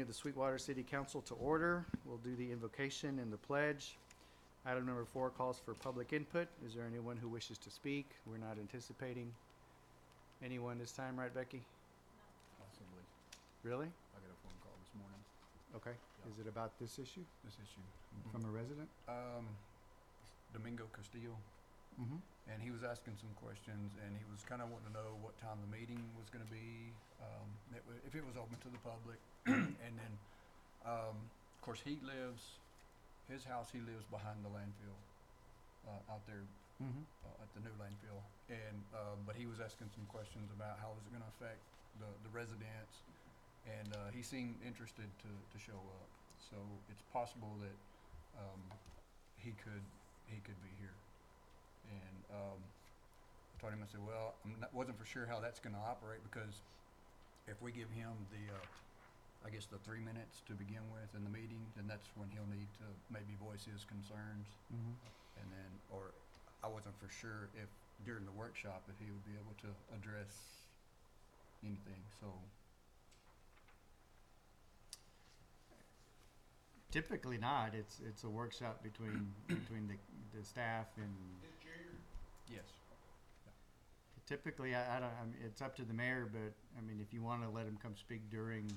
Of the Sweetwater City Council to order. We'll do the invocation and the pledge. Item number 4 calls for public input. Is there anyone who wishes to speak? We're not anticipating anyone this time, right, Becky? Possibly. Really? I got a phone call this morning. Okay. Yeah. Is it about this issue This issue. from a resident? Domingo Castillo, Mm-hmm. and he was asking some questions, and he was kind of wanting to know what time the meeting was going to be, if it was open to the public, and then, of course, his house, he lives behind the landfill, out there Mm-hmm. at the new landfill, and but he was asking some questions about how is it going to affect the residents, and he seemed interested to show up. So it's possible that he could be here. And I told him, I said, well, wasn't for sure how that's going to operate, because if we give him I guess the 3 minutes to begin with in the meeting, then that's when he'll need to maybe voice his concerns. Mm-hmm. And then, or I wasn't for sure if during the workshop if he would be able to address anything. So Typically not. It's a workshop between the staff and yes, typically I don't. I mean, it's up to the mayor, but I mean, if you want to let him come speak during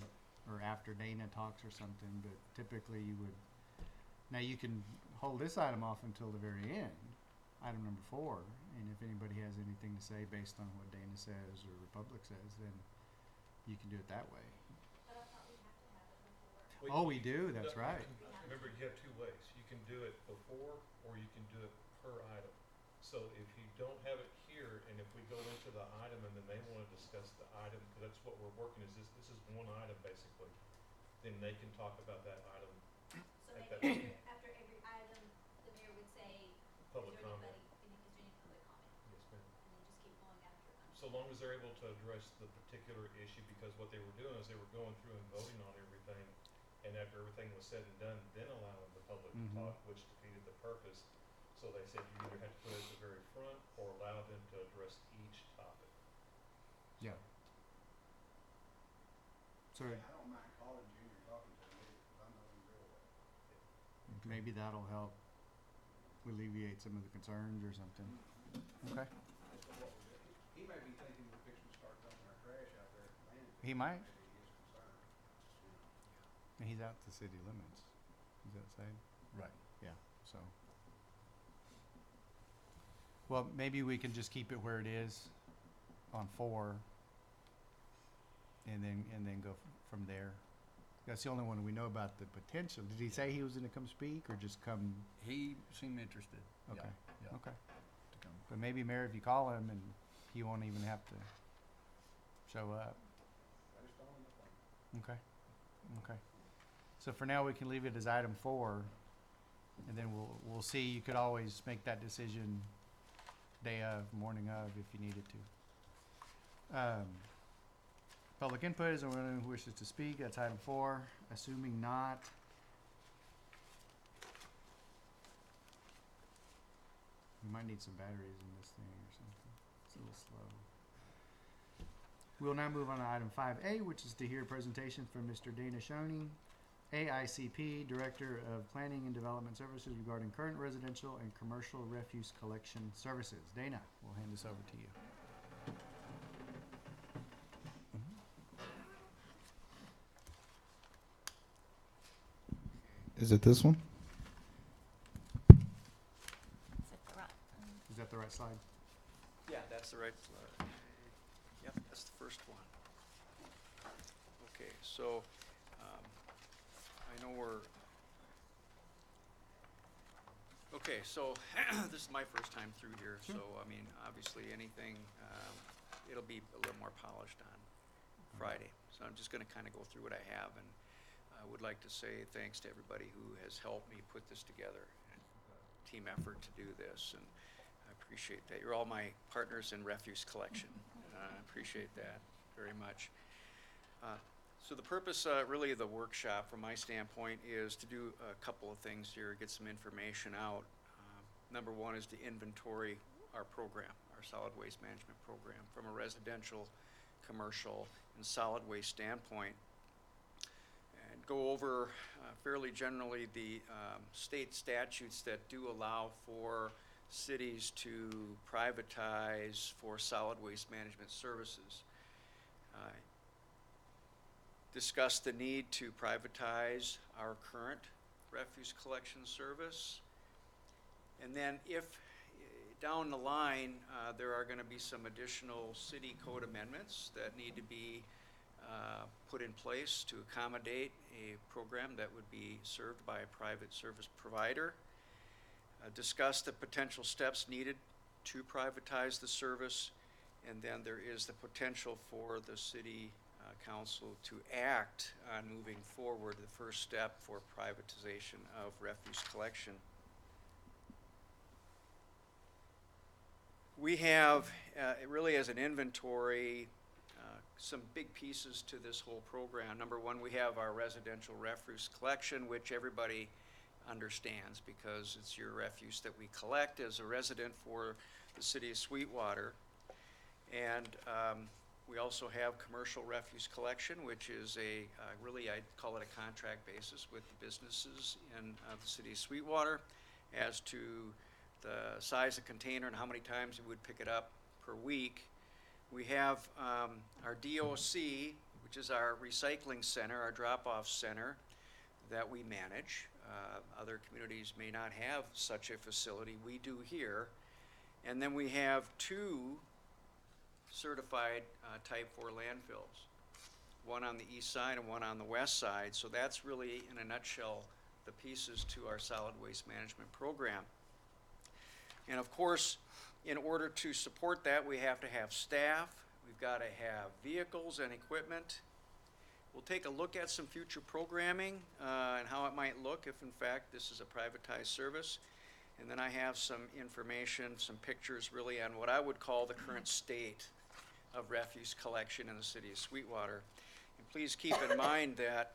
or after Dana talks or something, but typically you would. Now you can hold this item off until the very end, item number 4, and if anybody has anything to say based on what Dana says or Republic says, then you can do it that way. But I thought we have to have it before. Oh, we do. That's right. Remember, you have 2 ways. You can do it before, or you can do it per item. So if you don't have it here, and if we go into the item and then they want to discuss the item, because that's what we're working is this is one item basically, then they can talk about that item So at maybe that after every item, the mayor would say, public is there comment. any public comment? Yes, ma'am. And then just keep going after. So long as they're able to address the particular issue, because what they were doing is they were going through and voting on everything, and after everything was said and done, then allowing the public to talk, which defeated the purpose. So they said you either had to put it at the very front or allow them to address each topic. Yeah. So I don't mind calling Junior talking to him, because I know him real well. maybe that'll help alleviate some of the concerns or something. Okay. As to what we're doing. He may be thinking we're fixing to start dumping our trash out there at the landfill. He might. Maybe he is concerned. You know. He's out the city limits. Is that saying? right. Yeah. So. Well, maybe we can just keep it where it is on 4, and then go from there. That's the only one we know about the potential. Did he say he was going to come speak or just come? He seemed interested. Okay. Yeah. Okay. To come. But maybe, Mayor, if you call him and he won't even have to show up. I just don't know. Okay. Okay. So for now, we can leave it as item 4, and then we'll see. You could always make that decision day of, morning of, if you needed to. Public input is anyone who wishes to speak. That's item 4. Assuming not. We might need some batteries in this thing or something. It's a little slow. We'll now move on to item 5A, which is to hear a presentation from Mr. Dana Shoney, AICP, Director of Planning and Development Services, regarding current residential and commercial refuse collection services. Dana, we'll hand this over to you. Is it this one? Is that the right slide? Yeah, that's the right slide. Yep, that's the first one. Okay, so I know we're... Okay, so this is my first time through here, Sure. so I mean, obviously anything, it'll be a little more polished on Friday. So I'm just going to kind of go through what I have, and I would like to say thanks to everybody who has helped me put this together. Team effort to do this, and I appreciate that. You're all my partners in refuse collection. I appreciate that very much. So the purpose really of the workshop from my standpoint is to do a couple of things here, get some information out. Number 1 is to inventory our program, our solid waste management program, from a residential, commercial, and solid waste standpoint. And go over fairly generally the state statutes that do allow for cities to privatize for solid waste management services. Discuss the need to privatize our current refuse collection service. And then if down the line there are going to be some additional city code amendments that need to be put in place to accommodate a program that would be served by a private service provider. Discuss the potential steps needed to privatize the service, and then there is the potential for the city council to act on moving forward the first step for privatization of refuse collection. We have, really as an inventory, some big pieces to this whole program. Number one, we have our residential refuse collection, which everybody understands because it's your refuse that we collect as a resident for the city of Sweetwater. And we also have commercial refuse collection, which is really I'd call it a contract basis with the businesses in the city of Sweetwater as to the size of container and how many times we would pick it up per week. We have our DOC, which is our recycling center, our drop-off center that we manage. Other communities may not have such a facility. We do here. And then we have 2 certified type 4 landfills, one on the east side and one on the west side. So that's really, in a nutshell, the pieces to our solid waste management program. And of course, in order to support that, we have to have staff, we've got to have vehicles and equipment. We'll take a look at some future programming and how it might look if in fact this is a privatized service. And then I have some information, some pictures really on what I would call the current state of refuse collection in the city of Sweetwater. And please keep in mind that,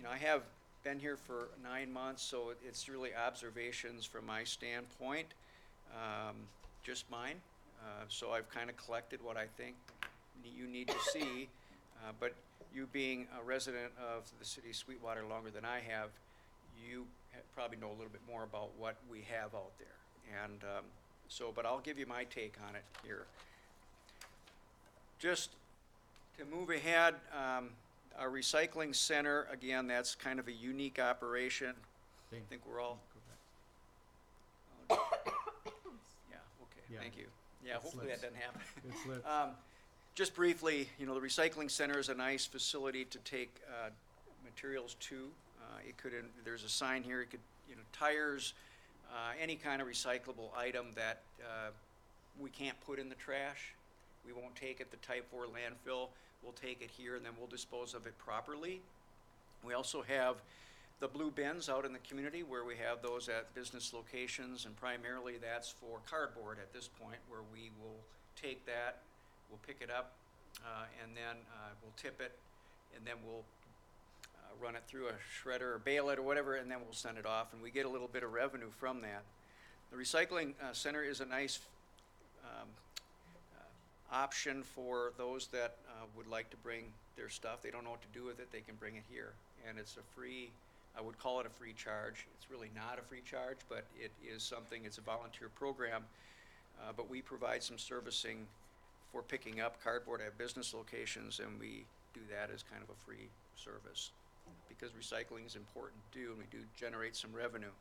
I have been here for 9 months, so it's really observations from my standpoint, just mine. So I've kind of collected what I think you need to see, but you being a resident of the city of Sweetwater longer than I have, you probably know a little bit more about what we have out there. And but I'll give you my take on it here. Just to move ahead, our recycling center, again, that's kind of a unique operation. I think we're all, yeah, okay, Yeah. thank you. Yeah, It hopefully that slips. doesn't happen. It slips. Just briefly, the recycling center is a nice facility to take materials to. There's a sign here, it could, tires, any kind of recyclable item that we can't put in the trash. We won't take it to type 4 landfill. We'll take it here and then we'll dispose of it properly. We also have the blue bins out in the community where we have those at business locations, and primarily that's for cardboard at this point, where we will take that, we'll pick it up, and then we'll tip it, and then we'll run it through a shredder or bale it or whatever, and then we'll send it off, and we get a little bit of revenue from that. The recycling center is a nice option for those that would like to bring their stuff. They don't know what to do with it, they can bring it here. And it's a free, I would call it a free charge. It's really not a free charge, but it is something, it's a volunteer program. But we provide some servicing for picking up cardboard at business locations, and we do that as kind of a free service because recycling is important to do, and we do generate some revenue.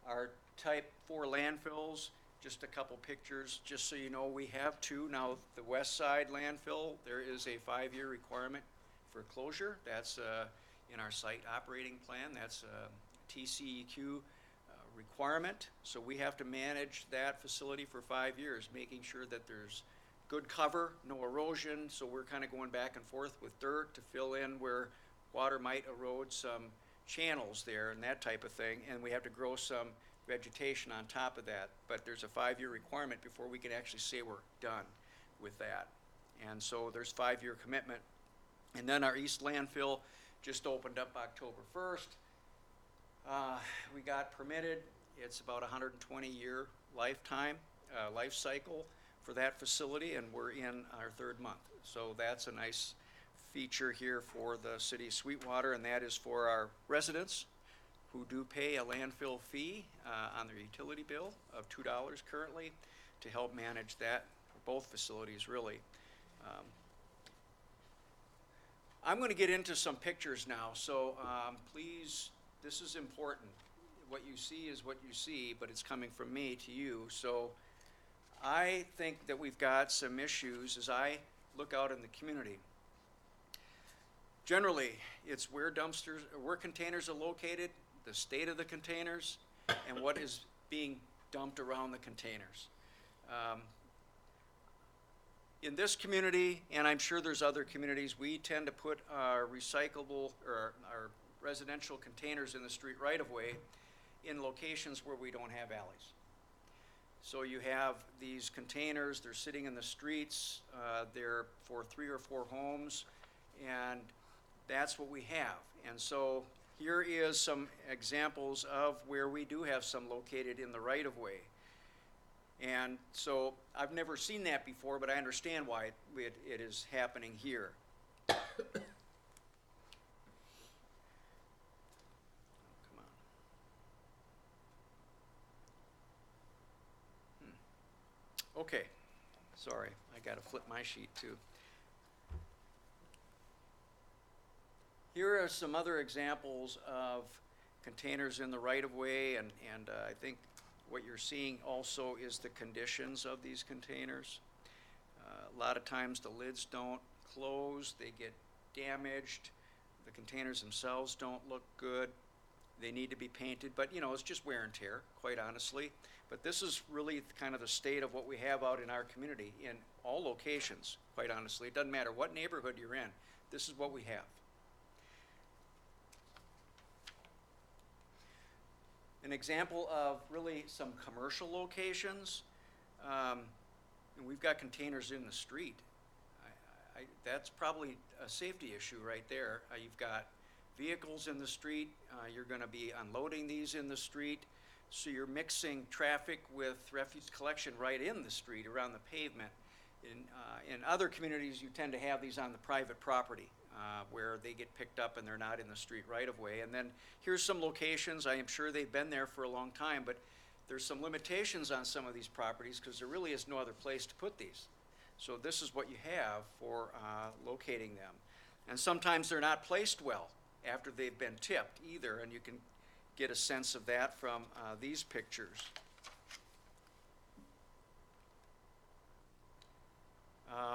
Our type 4 landfills, just a couple pictures, just so you know, we have 2. Now, the west side landfill, there is a 5-year requirement for closure. That's in our site operating plan. That's a TCEQ requirement. So we have to manage that facility for 5 years, making sure that there's good cover, no erosion. So we're kind of going back and forth with dirt to fill in where water might erode some channels there and that type of thing. And we have to grow some vegetation on top of that. But there's a 5-year requirement before we can actually say we're done with that. And so there's 5-year commitment. And then our east landfill just opened up October 1st. We got permitted. It's about a 120-year lifetime, life cycle for that facility, and we're in our 3rd month. So that's a nice feature here for the city of Sweetwater, and that is for our residents who do pay a landfill fee on their utility bill of $2 currently to help manage that, both facilities really. I'm going to get into some pictures now, so please, this is important. What you see is what you see, but it's coming from me to you. So I think that we've got some issues as I look out in the community. Generally, it's where dumpsters, where containers are located, the state of the containers, and what is being dumped around the containers. In this community, and I'm sure there's other communities, we tend to put our recyclable or our residential containers in the street right of way in locations where we don't have alleys. So you have these containers, they're sitting in the streets, they're for 3 or 4 homes, and that's what we have. And so here is some examples of where we do have some located in the right of way. And so I've never seen that before, but I understand why it is happening here. Come on. Okay, sorry, I gotta flip my sheet too. Here are some other examples of containers in the right of way, and I think what you're seeing also is the conditions of these containers. A lot of times the lids don't close, they get damaged, the containers themselves don't look good, they need to be painted, but you know, it's just wear and tear, quite honestly. But this is really kind of the state of what we have out in our community in all locations, quite honestly. It doesn't matter what neighborhood you're in, this is what we have. An example of really some commercial locations, and we've got containers in the street. That's probably a safety issue right there. You've got vehicles in the street, you're gonna be unloading these in the street, so you're mixing traffic with refuse collection right in the street, around the pavement. In other communities, you tend to have these on the private property, where they get picked up and they're not in the street right of way. And then here's some locations, I am sure they've been there for a long time, but there's some limitations on some of these properties because there really is no other place to put these. So this is what you have for locating them. And sometimes they're not placed well after they've been tipped either, and you can get a sense of that from these pictures.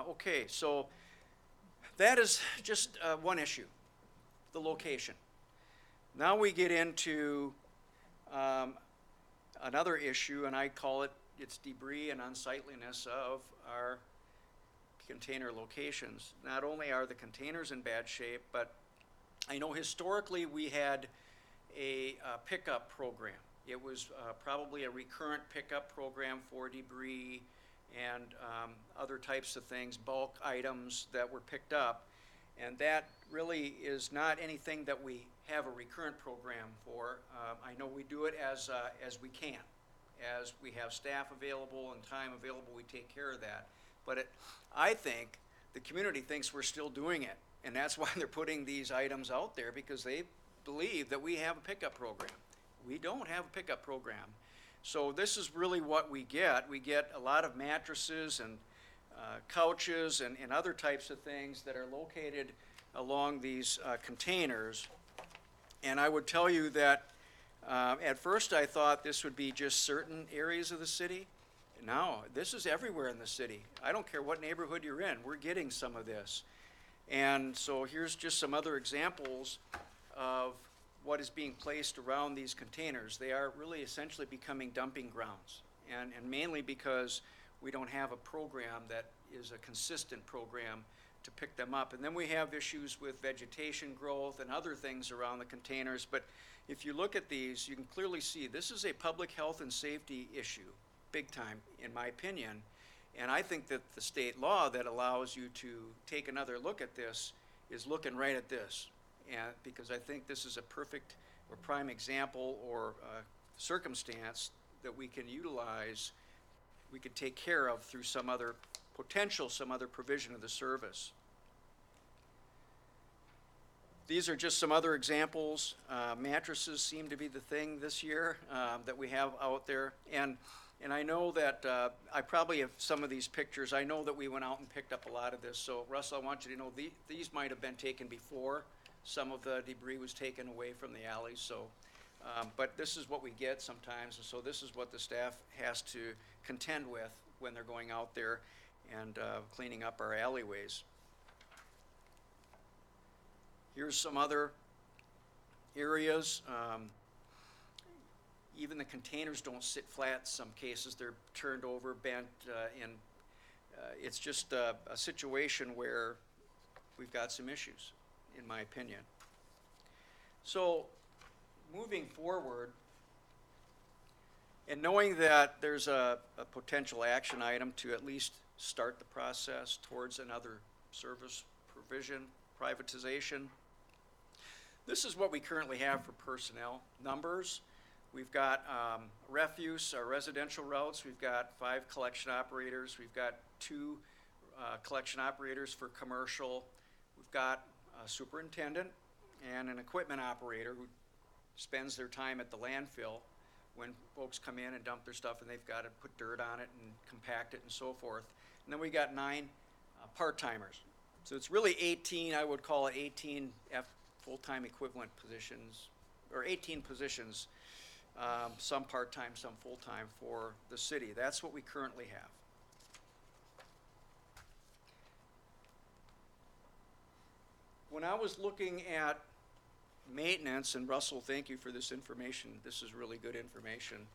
Okay, so that is just one issue, the location. Now we get into another issue, and I call it, it's debris and unsightliness of our container locations. Not only are the containers in bad shape, but I know historically we had a pickup program. It was probably a recurrent pickup program for debris and other types of things, bulk items that were picked up. And that really is not anything that we have a recurrent program for. I know we do it as we can. As we have staff available and time available, we take care of that. But I think the community thinks we're still doing it. And that's why they're putting these items out there, because they believe that we have a pickup program. We don't have a pickup program. So this is really what we get. We get a lot of mattresses and couches and other types of things that are located along these containers. And I would tell you that at first I thought this would be just certain areas of the city. No, this is everywhere in the city. I don't care what neighborhood you're in, we're getting some of this. And so here's just some other examples of what is being placed around these containers. They are really essentially becoming dumping grounds, and mainly because we don't have a program that is a consistent program to pick them up. And then we have issues with vegetation growth and other things around the containers. But if you look at these, you can clearly see this is a public health and safety issue, big time, in my opinion. And I think that the state law that allows you to take another look at this is looking right at this. And because I think this is a perfect or prime example or circumstance that we can utilize, we could take care of through some other provision of the service. These are just some other examples. Mattresses seem to be the thing this year that we have out there. And I know that I probably have some of these pictures. I know that we went out and picked up a lot of this. So Russell, I want you to know these might have been taken before some of the debris was taken away from the alleys. So, but this is what we get sometimes. And so this is what the staff has to contend with when they're going out there and cleaning up our alleyways. Here's some other areas. Even the containers don't sit flat in some cases. They're turned over, bent, and it's just a situation where we've got some issues, in my opinion. So, moving forward, and knowing that there's a potential action item to at least start the process towards another service provision, privatization, this is what we currently have for personnel numbers. We've got refuse, our residential routes. We've got 5 collection operators. We've got 2 collection operators for commercial. We've got a superintendent and an equipment operator who spends their time at the landfill when folks come in and dump their stuff, and they've got to put dirt on it and compact it and so forth. And then we got 9 part-timers. So it's really 18, I would call it 18 full-time equivalent positions, or 18 positions, some part-time, some full-time for the city. That's what we currently have. When I was looking at maintenance, and Russell, thank you for this information. This is really good information.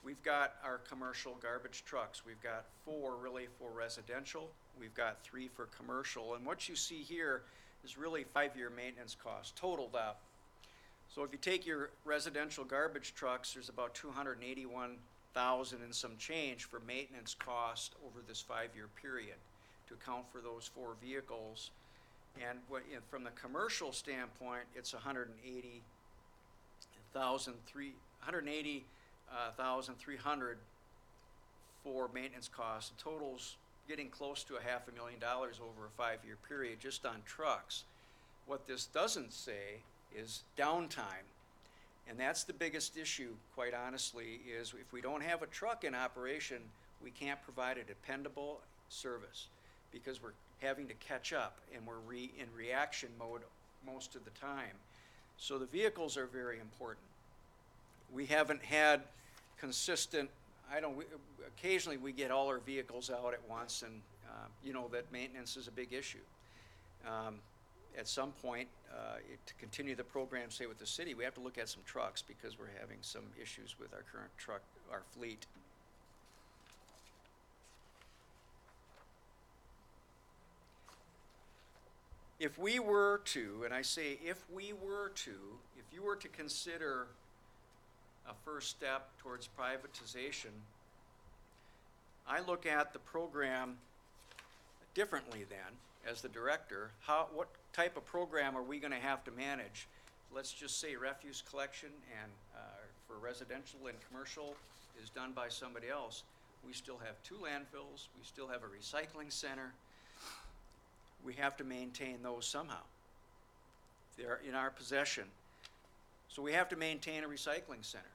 We've got our commercial garbage trucks. We've got 4 really for residential. We've got 3 for commercial. And what you see here is really 5-year maintenance costs totaled up. So if you take your residential garbage trucks, there's about $281,000 and some change for maintenance cost over this 5-year period to account for those 4 vehicles. And from the commercial standpoint, it's $180,300 for maintenance costs. The total's getting close to $500,000 over a 5-year period just on trucks. What this doesn't say is downtime. And that's the biggest issue, quite honestly, is if we don't have a truck in operation, we can't provide a dependable service because we're having to catch up and we're in reaction mode most of the time. So the vehicles are very important. We haven't had consistent, occasionally we get all our vehicles out at once, and you know that maintenance is a big issue. At some point, to continue the program, say with the city, we have to look at some trucks because we're having some issues with our current truck, our fleet. If we were to, and I say if we were to, if you were to consider a first step towards privatization, I look at the program differently then, as the director. What type of program are we going to have to manage? Let's just say refuse collection and for residential and commercial is done by somebody else. We still have 2 landfills. We still have a recycling center. We have to maintain those somehow. They're in our possession. So we have to maintain a recycling center.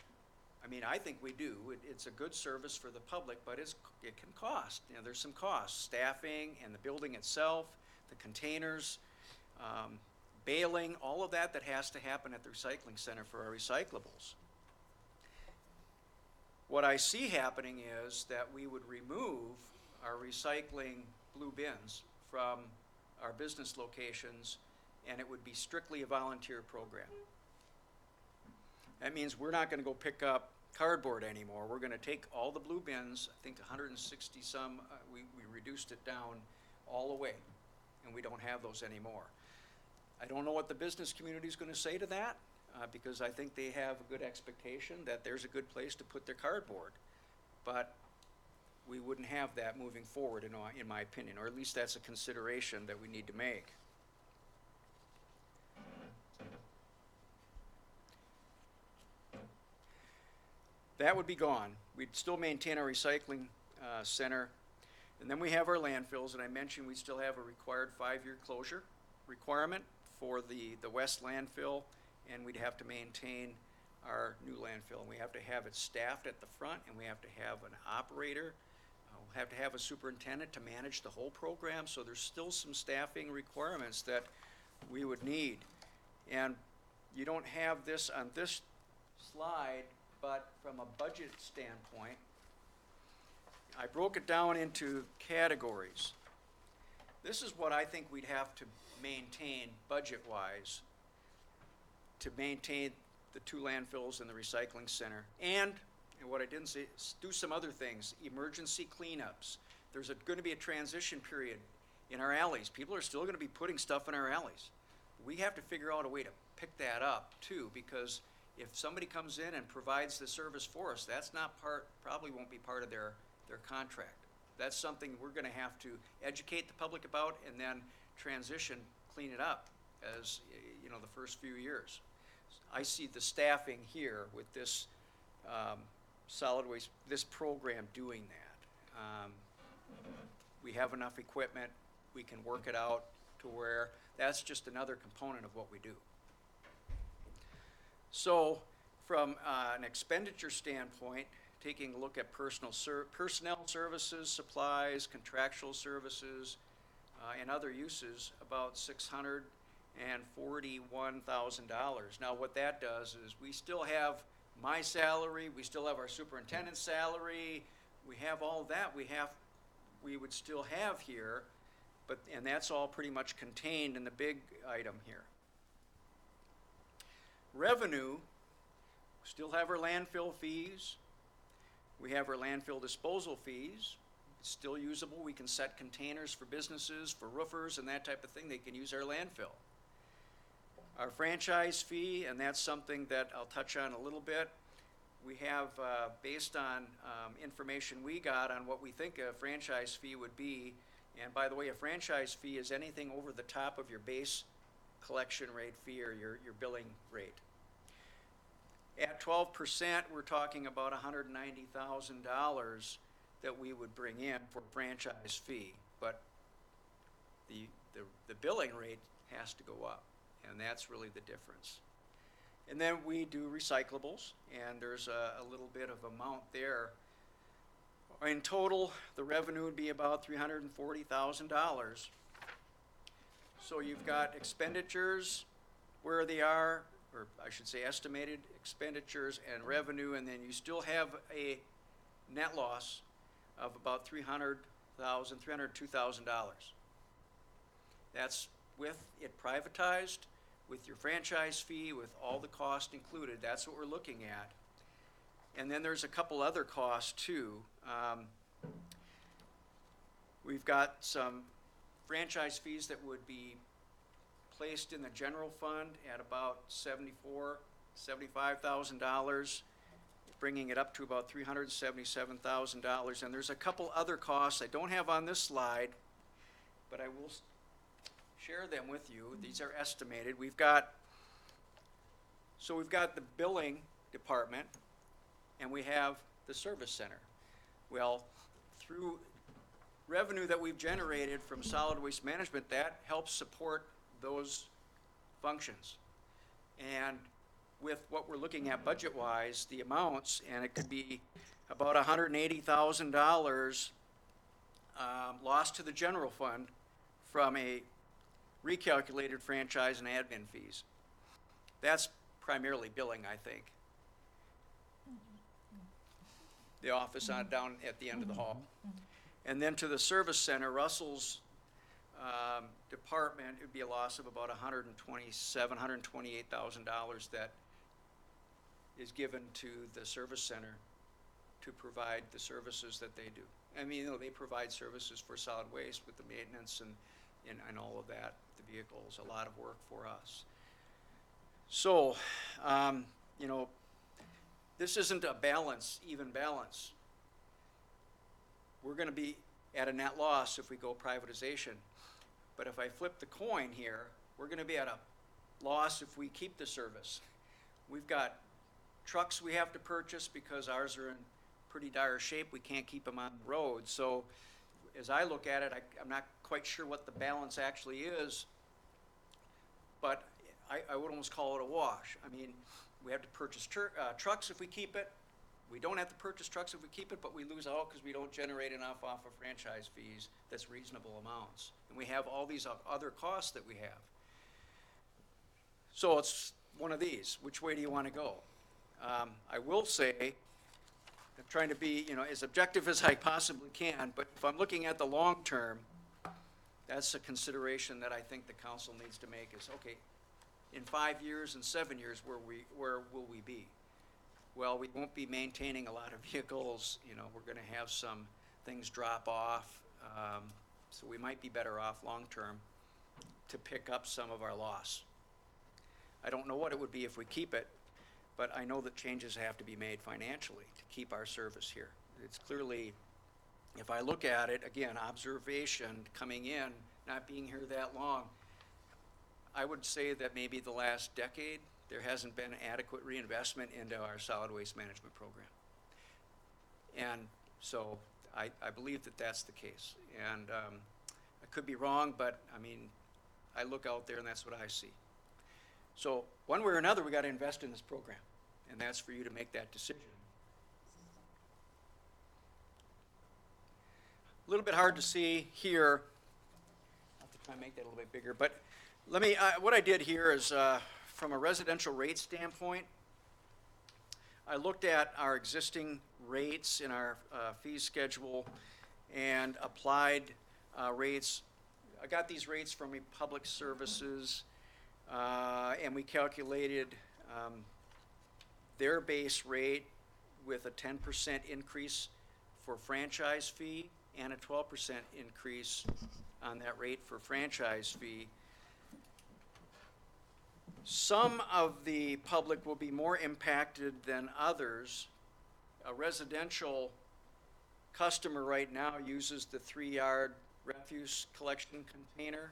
I mean, I think we do. It's a good service for the public, but it can cost. You know, there's some costs. Staffing and the building itself, the containers, baling, all of that has to happen at the recycling center for our recyclables. What I see happening is that we would remove our recycling blue bins from our business locations, and it would be strictly a volunteer program. That means we're not going to go pick up cardboard anymore. We're going to take all the blue bins, I think 160 some, we reduced it down all the way, and we don't have those anymore. I don't know what the business community is going to say to that, because I think they have a good expectation that there's a good place to put their cardboard. But we wouldn't have that moving forward, in my opinion, or at least that's a consideration that we need to make. That would be gone. We'd still maintain our recycling center. And then we have our landfills, and I mentioned we still have a required 5-year closure requirement for the west landfill, and we'd have to maintain our new landfill. And we have to have it staffed at the front, and we have to have an operator. We'll have to have a superintendent to manage the whole program, so there's still some staffing requirements that we would need. And you don't have this on this slide, but from a budget standpoint, I broke it down into categories. This is what I think we'd have to maintain budget-wise to maintain the 2 landfills and the recycling center. And what I didn't say, do some other things, emergency cleanups. There's going to be a transition period in our alleys. People are still going to be putting stuff in our alleys. We have to figure out a way to pick that up too, because if somebody comes in and provides the service for us, that's not probably won't be part of their contract. That's something we're going to have to educate the public about and then transition, clean it up as, you know, the first few years. I see the staffing here with this solid waste, this program doing that. We have enough equipment, we can work it out to where that's just another component of what we do. So from an expenditure standpoint, taking a look at personnel services, supplies, contractual services, and other uses, about $641,000. Now what that does is we still have my salary, we still have our superintendent's salary, we have all that we would still have here, and that's all pretty much contained in the big item here. Revenue, still have our landfill fees. We have our landfill disposal fees. It's still usable. We can set containers for businesses, for roofers, and that type of thing. They can use our landfill. Our franchise fee, and that's something that I'll touch on a little bit. We have, based on information we got on what we think a franchise fee would be, and by the way, a franchise fee is anything over the top of your base collection rate fee or your billing rate. At 12%, we're talking about $190,000 that we would bring in for franchise fee, but the billing rate has to go up, and that's really the difference. And then we do recyclables, and there's a little bit of amount there. In total, the revenue would be about $340,000. So you've got expenditures where they are, or I should say estimated expenditures and revenue, and then you still have a net loss of about $302,000. That's with it privatized, with your franchise fee, with all the cost included. That's what we're looking at. And then there's a couple other costs too. We've got some franchise fees that would be placed in the general fund at about $75,000, bringing it up to about $377,000. And there's a couple other costs I don't have on this slide, but I will share them with you. These are estimated. We've got the billing department, and we have the service center. Well, through revenue that we've generated from solid waste management, that helps support those functions. And with what we're looking at budget-wise, the amounts, and it could be about $180,000 lost to the general fund from a recalculated franchise and admin fees. That's primarily billing, I think. The office down at the end of the hall. And then to the service center, Russell's department, it would be a loss of about $128,000 that is given to the service center to provide the services that they do. I mean, you know, they provide services for solid waste with the maintenance and all of that, the vehicles, a lot of work for us. So, you know, this isn't a even balance. We're going to be at a net loss if we go privatization. But if I flip the coin here, we're going to be at a loss if we keep the service. We've got trucks we have to purchase because ours are in pretty dire shape. We can't keep them on the road. So as I look at it, I'm not quite sure what the balance actually is. but I would almost call it a wash. I mean, we have to purchase trucks if we keep it. We don't have to purchase trucks if we keep it, but we lose out because we don't generate enough off of franchise fees that's reasonable amounts. And we have all these other costs that we have. So it's one of these. Which way do you want to go? I will say, I'm trying to be, as objective as I possibly can, but if I'm looking at the long term, that's a consideration that I think the council needs to make is, okay, in 5 years and 7 years, where will we be? Well, we won't be maintaining a lot of vehicles, we're gonna have some things drop off, so we might be better off long-term to pick up some of our loss. I don't know what it would be if we keep it, but I know that changes have to be made financially to keep our service here. It's clearly, if I look at it, again, observation, coming in, not being here that long, I would say that maybe the last decade, there hasn't been adequate reinvestment into our solid waste management program. And so I believe that that's the case. And I could be wrong, but I mean, I look out there and that's what I see. So one way or another, we got to invest in this program, and that's for you to make that decision. A little bit hard to see here. I'll have to try and make that a little bit bigger, but let me, what I did here is from a residential rate standpoint, I looked at our existing rates in our fee schedule and applied rates. I got these rates from Public Services, and we calculated their base rate with a 10% increase for franchise fee and a 12% increase on that rate for franchise fee. Some of the public will be more impacted than others. A residential customer right now uses the 3-yard refuse collection container.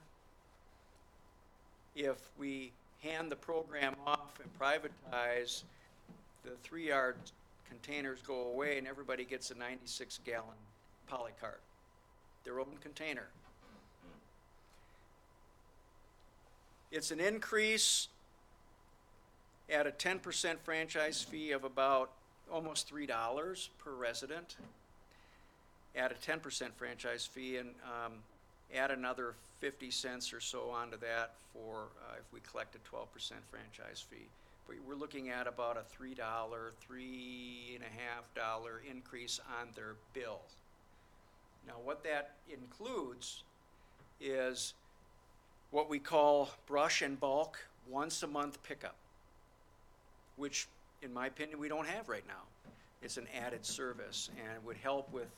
If we hand the program off and privatize, the 3-yard containers go away and everybody gets a 96-gallon polycart, their own container. It's an increase at a 10% franchise fee of about almost $3 per resident. Add a 10% franchise fee and add another 50 cents or so onto that for if we collect a 12% franchise fee. But we're looking at about a $3, $3.50 increase on their bill. Now what that includes is what we call brush and bulk once a month pickup, which in my opinion we don't have right now. It's an added service and would help with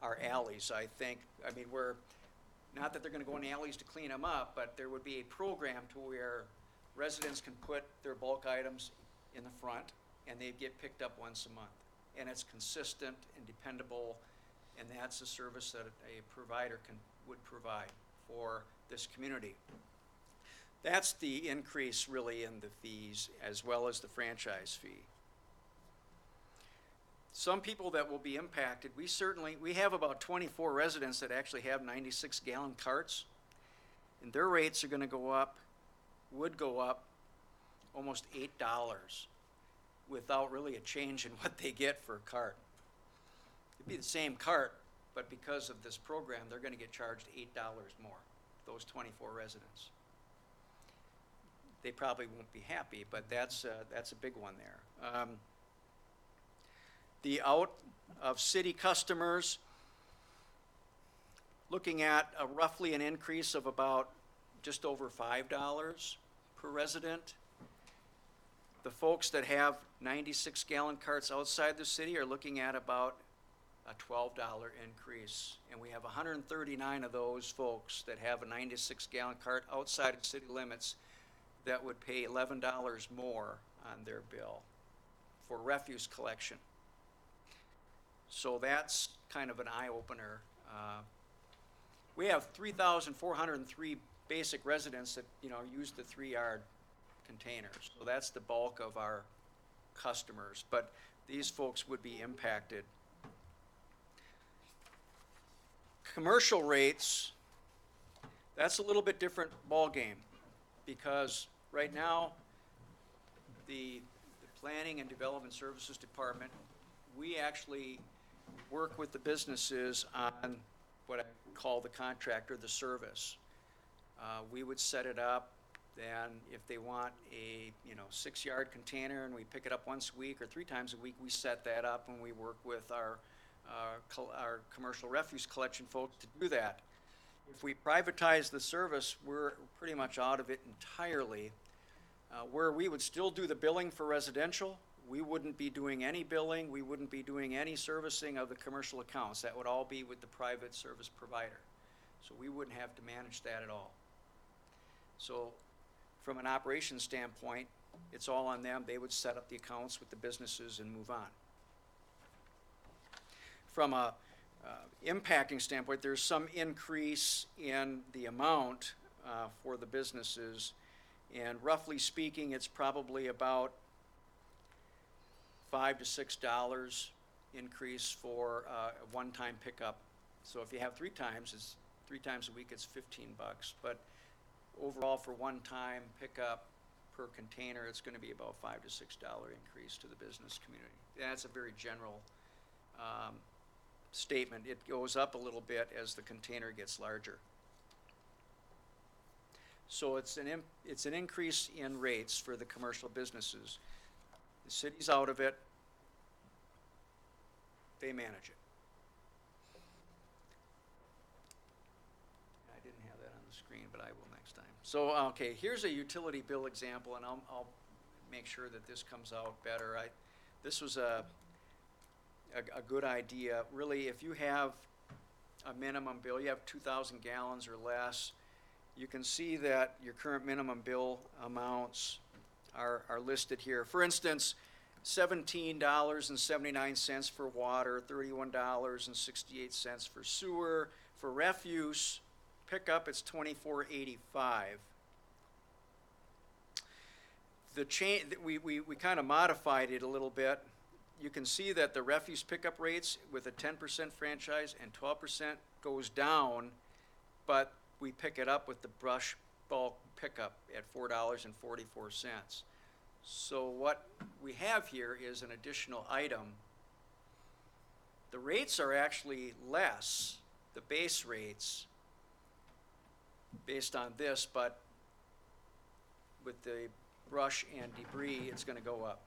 our alleys, I think. I mean, not that they're gonna go in the alleys to clean them up, but there would be a program to where residents can put their bulk items in the front and they get picked up once a month. And it's consistent and dependable, and that's a service that a provider would provide for this community. That's the increase really in the fees as well as the franchise fee. Some people that will be impacted, we have about 24 residents that actually have 96-gallon carts, and their rates are gonna would go up almost $8 without really a change in what they get for a cart. It'd be the same cart, but because of this program, they're gonna get charged $8 more, those 24 residents. They probably won't be happy, but that's a big one there. The out of city customers, looking at roughly an increase of about just over $5 per resident. The folks that have 96-gallon carts outside the city are looking at about a $12 increase. And we have 139 of those folks that have a 96-gallon cart outside of city limits that would pay $11 more on their bill for refuse collection. So that's kind of an eye-opener. We have 3,403 basic residents that use the 3-yard containers. So that's the bulk of our customers, but these folks would be impacted. Commercial rates, that's a little bit different ballgame. because right now, the Planning and Development Services Department, we actually work with the businesses on what I call the contractor, the service. We would set it up, then if they want a, 6-yard container and we pick it up once a week or 3 times a week, we set that up and we work with our commercial refuse collection folks to do that. If we privatize the service, we're pretty much out of it entirely. Where we would still do the billing for residential, we wouldn't be doing any billing, we wouldn't be doing any servicing of the commercial accounts. That would all be with the private service provider. So we wouldn't have to manage that at all. So from an operations standpoint, it's all on them. They would set up the accounts with the businesses and move on. From a impacting standpoint, there's some increase in the amount for the businesses, and roughly speaking, it's probably about $5 to $6 increase for a one-time pickup. So if you have 3 times, it's 3 times a week, it's $15. But overall, for one-time pickup per container, it's going to be about $5 to $6 increase to the business community. And that's a very general statement. It goes up a little bit as the container gets larger. So it's an increase in rates for the commercial businesses. The city's out of it. They manage it. I didn't have that on the screen, but I will next time. So, okay, here's a utility bill example, and I'll make sure that this comes out better. This was a good idea. Really, if you have a minimum bill, you have 2,000 gallons or less, you can see that your current minimum bill amounts are listed here. For instance, $17.79 for water, $31.68 for sewer. For refuse pickup, it's $24.85. The change, we kind of modified it a little bit. You can see that the refuse pickup rates with a 10% franchise and 12% goes down, but we pick it up with the brush bulk pickup at $4.44. So what we have here is an additional item. The rates are actually less, the base rates, based on this, but with the brush and debris, it's going to go up.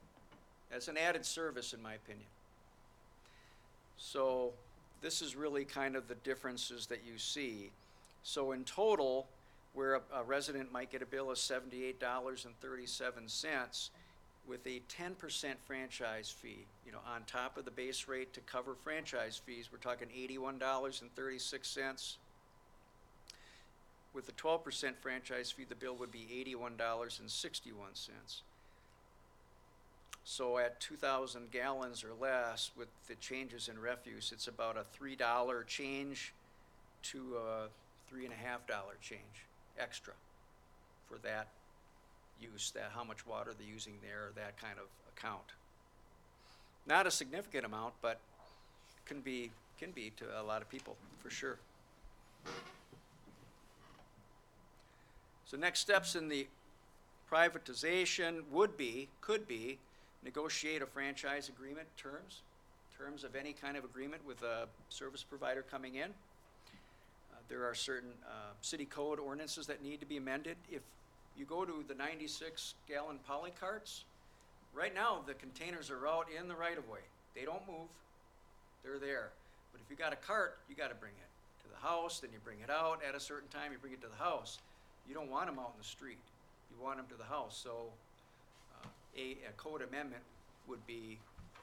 As an added service, in my opinion. So this is really kind of the differences that you see. So in total, where a resident might get a bill of $78.37 with a 10% franchise fee, on top of the base rate to cover franchise fees, we're talking $81.36. With the 12% franchise fee, the bill would be $81.61. So at 2,000 gallons or less, with the changes in refuse, it's about a $3 change to a $3.50 change extra for that use, that how much water they're using there, that kind of account. Not a significant amount, but can be to a lot of people, for sure. So next steps in the privatization could be, negotiate a franchise agreement terms of any kind of agreement with a service provider coming in. There are certain city code ordinances that need to be amended. If you go to the 96-gallon poly carts, right now the containers are out in the right-of-way. They don't move, they're there. But if you got a cart, you got to bring it to the house, then you bring it out at a certain time, you bring it to the house. You don't want them out in the street. You want them to the house. So a code amendment would be,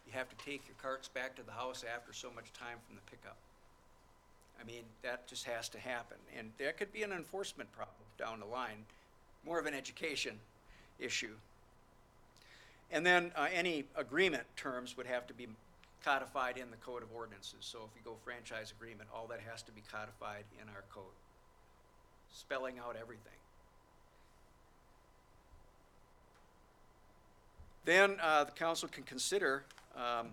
you have to take your carts back to the house after so much time from the pickup. I mean, that just has to happen. And there could be an enforcement problem down the line, more of an education issue. And then any agreement terms would have to be codified in the code of ordinances. So if you go franchise agreement, all that has to be codified in our code, spelling out everything. Then the council can consider a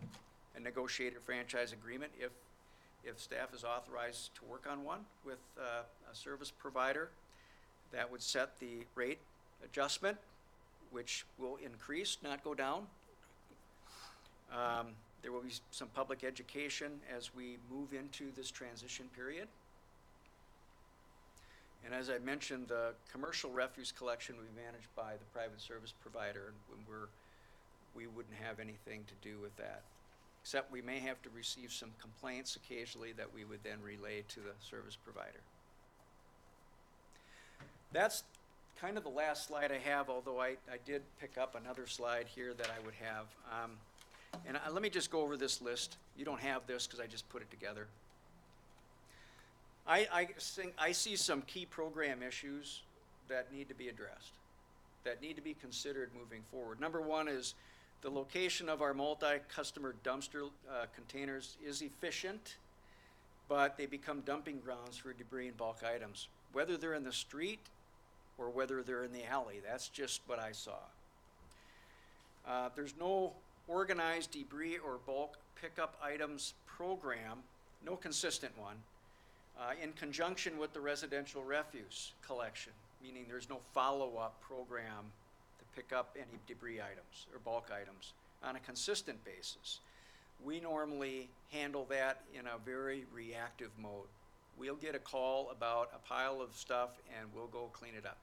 negotiated franchise agreement if staff is authorized to work on one with a service provider that would set the rate adjustment, which will increase, not go down. There will be some public education as we move into this transition period. And as I mentioned, the commercial refuse collection will be managed by the private service provider, and we wouldn't have anything to do with that. Except we may have to receive some complaints occasionally that we would then relay to the service provider. That's kind of the last slide I have, although I did pick up another slide here that I would have. Let me just go over this list. You don't have this because I just put it together. I see some key program issues that need to be addressed, that need to be considered moving forward. Number one is the location of our multi-customer dumpster containers is efficient, but they become dumping grounds for debris and bulk items, whether they're in the street or whether they're in the alley. That's just what I saw. There's no organized debris or bulk pickup items program, no consistent one, in conjunction with the residential refuse collection, meaning there's no follow-up program to pick up any debris items or bulk items on a consistent basis. We normally handle that in a very reactive mode. We'll get a call about a pile of stuff and we'll go clean it up.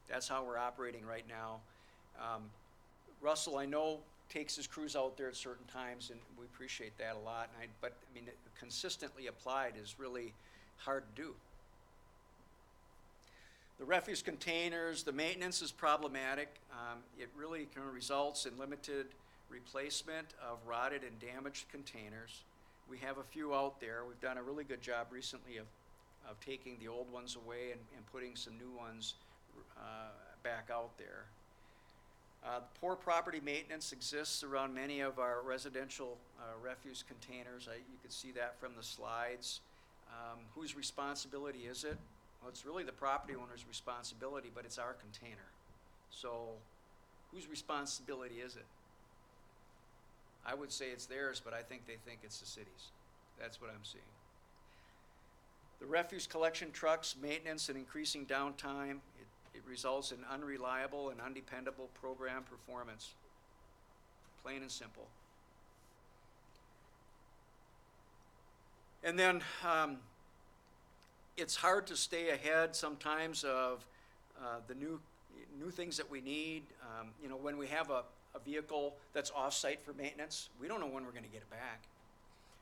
That's how we're operating right now. Russell, I know, takes his crews out there at certain times, and we appreciate that a lot. But consistently applied is really hard to do. The refuse containers, the maintenance is problematic. It really kind of results in limited replacement of rotted and damaged containers. We have a few out there. We've done a really good job recently of taking the old ones away and putting some new ones back out there. Poor property maintenance exists around many of our residential refuse containers. You can see that from the slides. Whose responsibility is it? Well, it's really the property owner's responsibility, but it's our container. So whose responsibility is it? I would say it's theirs, but I think they think it's the city's. That's what I'm seeing. The refuse collection trucks, maintenance and increasing downtime, it results in unreliable and undependable program performance. Plain and simple. And then it's hard to stay ahead sometimes of the new things that we need. When we have a vehicle that's off-site for maintenance, we don't know when we're going to get it back.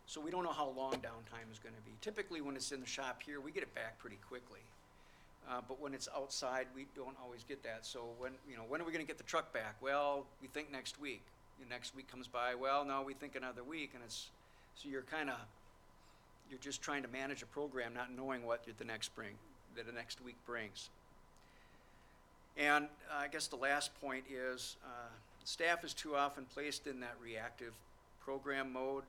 So we don't know how long downtime is going to be. Typically when it's in the shop here, we get it back pretty quickly. But when it's outside, we don't always get that. So when are we going to get the truck back? Well, we think next week. Next week comes by, well, no, we think another week. And so you're just trying to manage a program, not knowing what the next week brings. And I guess the last point is staff is too often placed in that reactive program mode.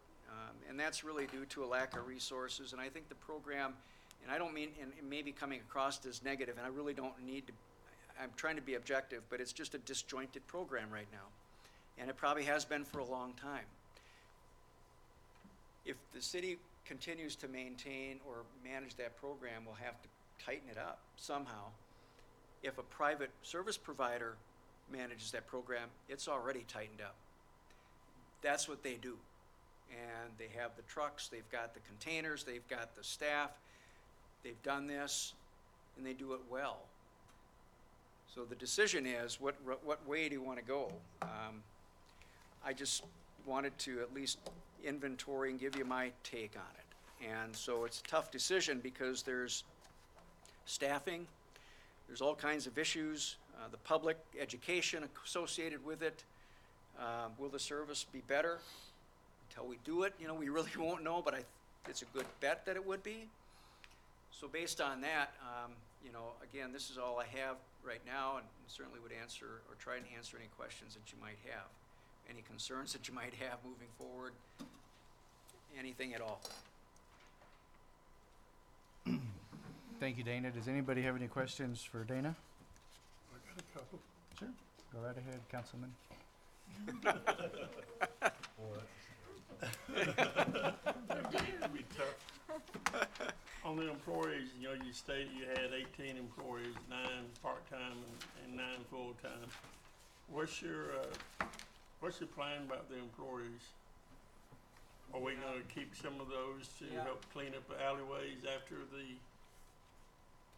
And that's really due to a lack of resources. And I think the program, and I don't mean, and it may be coming across as negative, and I really don't need to, I'm trying to be objective, but it's just a disjointed program right now. And it probably has been for a long time. If the city continues to maintain or manage that program, we'll have to tighten it up somehow. If a private service provider manages that program, it's already tightened up. That's what they do. And they have the trucks, they've got the containers, they've got the staff. They've done this, and they do it well. So the decision is, what way do you want to go? I just wanted to at least inventory and give you my take on it. And so it's a tough decision because there's staffing, there's all kinds of issues, the public education associated with it. Will the service be better? Until we do it, we really won't know, but it's a good bet that it would be. So based on that, again, this is all I have right now, and certainly would answer or try and answer any questions that you might have, any concerns that you might have moving forward, anything at all. Thank you, Dana. Does anybody have any questions for Dana? I got a couple. Sure. Go right ahead, Councilman. On the employees, you know, you stated you had 18 employees, 9 part-time and 9 full-time. What's your plan about the employees? Are we gonna keep some of those to Yeah. help clean up the alleyways after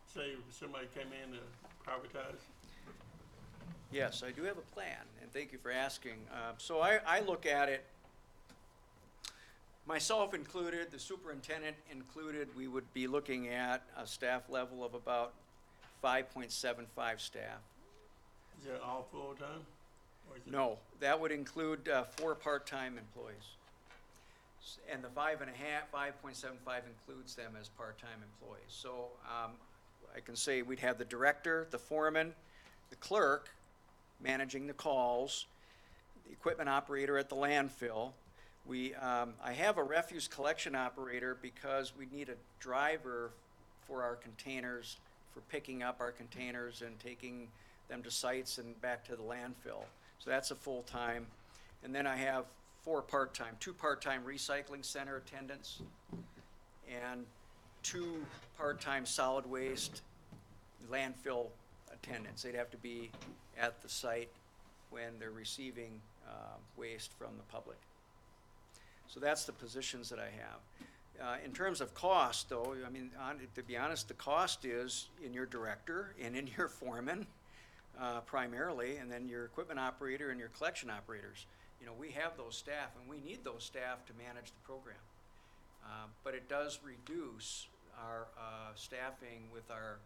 say if somebody came in to privatize? Yes, I do have a plan, and thank you for asking. So I look at it, myself included, the superintendent included, we would be looking at a staff level of about 5.75 staff. Is that all full-time? Or is it- No, that would include 4 part-time employees. And the 5.75 includes them as part-time employees. So I can say we'd have the director, the foreman, the clerk managing the calls, the equipment operator at the landfill. I have a refuse collection operator because we need a driver for our containers, for picking up our containers and taking them to sites and back to the landfill. So that's a full-time. And then I have 4 part-time, 2 part-time recycling center attendants and 2 part-time solid waste landfill attendants. They'd have to be at the site when they're receiving waste from the public. So that's the positions that I have. In terms of cost, though, I mean, to be honest, the cost is in your director and in your foreman, primarily, and then your equipment operator and your collection operators. You know, we have those staff, and we need those staff to manage the program. But it does reduce our staffing with our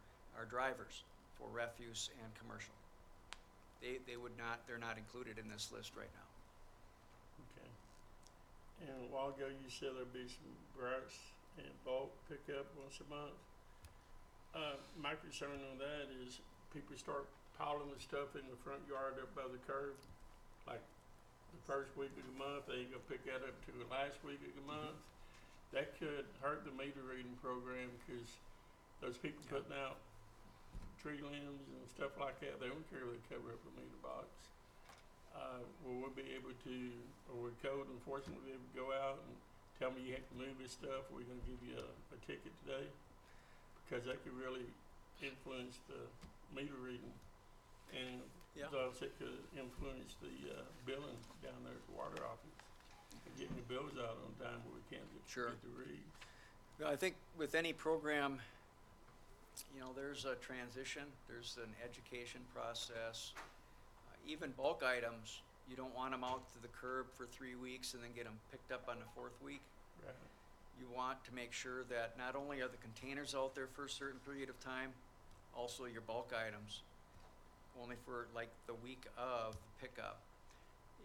drivers for refuse and commercial. They're not included in this list right now. Okay. And a while ago, you said there'd be some brush and bulk pickup once a month. My concern on that is people start piling the stuff in the front yard up by the curb, like the first week of the month, they go pick that up to the last week of the month. That could hurt the meter reading program, because those people Yeah. putting out tree limbs and stuff like that, they don't care if they cover up a meter box. Will we be able to, or would code enforcement be able to go out and tell me you have to move this stuff, we're gonna give you a ticket today? Because that could really influence the meter reading, and Yeah. thus it could influence the billing down there at the water office, and getting the bills out on time where we can't Sure. get the reads. Well, I think with any program, you know, there's a transition, there's an education process. Even bulk items, you don't want them out to the curb for 3 weeks and then get them picked up on the 4th week. Right. You want to make sure that not only are the containers out there for a certain period of time, also your bulk items, only for like the week of pickup.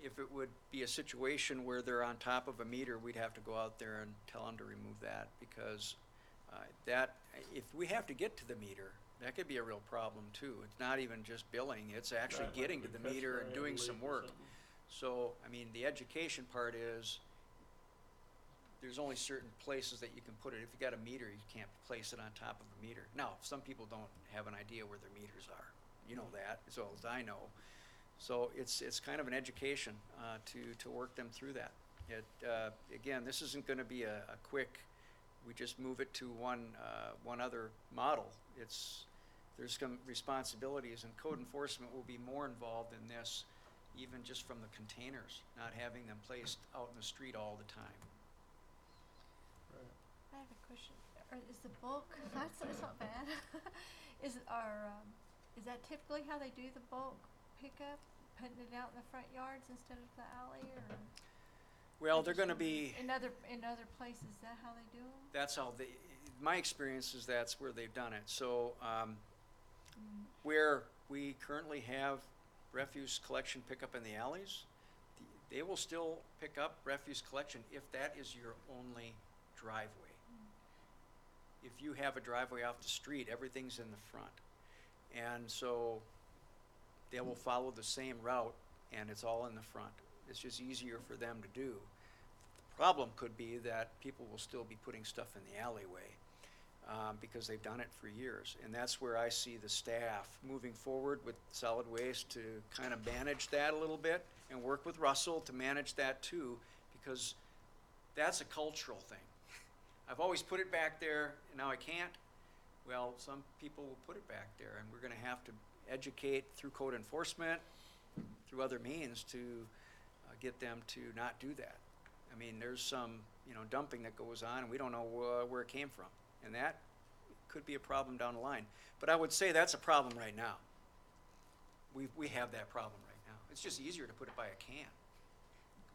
If it would be a situation where they're on top of a meter, we'd have to go out there and tell them to remove that, because if we have to get to the meter, that could be a real problem too. It's not even just billing, it's actually Right, getting like to we the catch meter our and hand doing leak some or work. something. So, I mean, the education part is, there's only certain places that you can put it. If you got a meter, you can't place it on top of a meter. Now, some people don't have an idea where their meters are. You know that as well as I know. So it's kind of an education to work them through that. Again, this isn't going to be a quick, we just move it to one other model. There's some responsibilities, and code enforcement will be more involved in this, even just from the containers, not having them placed out in the street all the time. Right. I have a question. Is the bulk, that's not bad. Is that typically how they do the bulk pickup? Putting it out in the front yards instead of the alley, or? Well, they're gonna be, In other places, is that how they do them? that's how my experience is that's where they've done it. So, where we currently have refuse collection pickup in the alleys, they will still pick up refuse collection if that is your only driveway. If you have a driveway off the street, everything's in the front. And so they will follow the same route, and it's all in the front. It's just easier for them to do. The problem could be that people will still be putting stuff in the alleyway, because they've done it for years. And that's where I see the staff moving forward with solid waste to kind of manage that a little bit, and work with Russell to manage that too, because that's a cultural thing. I've always put it back there, and now I can't. Well, some people will put it back there, and we're gonna have to educate through code enforcement, through other means to get them to not do that. I mean, there's some, dumping that goes on, and we don't know where it came from. And that could be a problem down the line. But I would say that's a problem right now. We have that problem right now. It's just easier to put it by a can.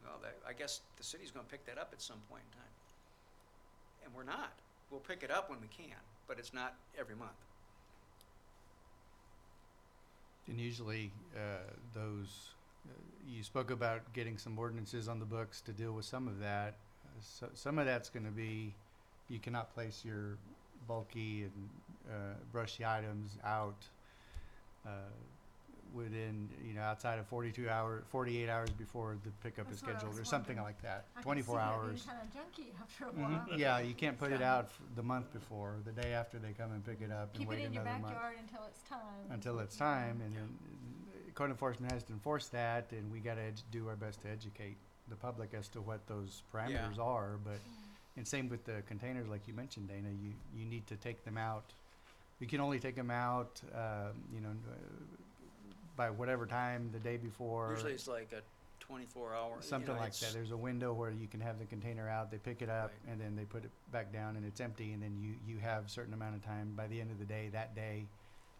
Well, I guess the city's gonna pick that up at some point in time. And we're not. We'll pick it up when we can, but it's not every month. And usually, you spoke about getting some ordinances on the books to deal with some of that. Some of that's gonna be, you cannot place your bulky and brushy items out within, outside of 48 hours before the pickup is That's what I scheduled, was or something wondering. like that. I could 24 see that hours. being kind of junky after a Mhm. while. Yeah, you can't put it So- out the month before, the day after they come and pick it up, and Keep wait it in your another month. backyard until it's time. Until it's time, and then code enforcement has to enforce that, and we gotta do our best to educate the public as to what those parameters are, but, and same with the containers, like you mentioned, Dana, you need to take them out. You can only take them out, by whatever time the day before. Usually it's like a 24-hour. Something like that. There's a window where you can have the container out, they pick it up, Right. and then they put it back down, and it's empty, and then you have a certain amount of time by the end of the day, that day,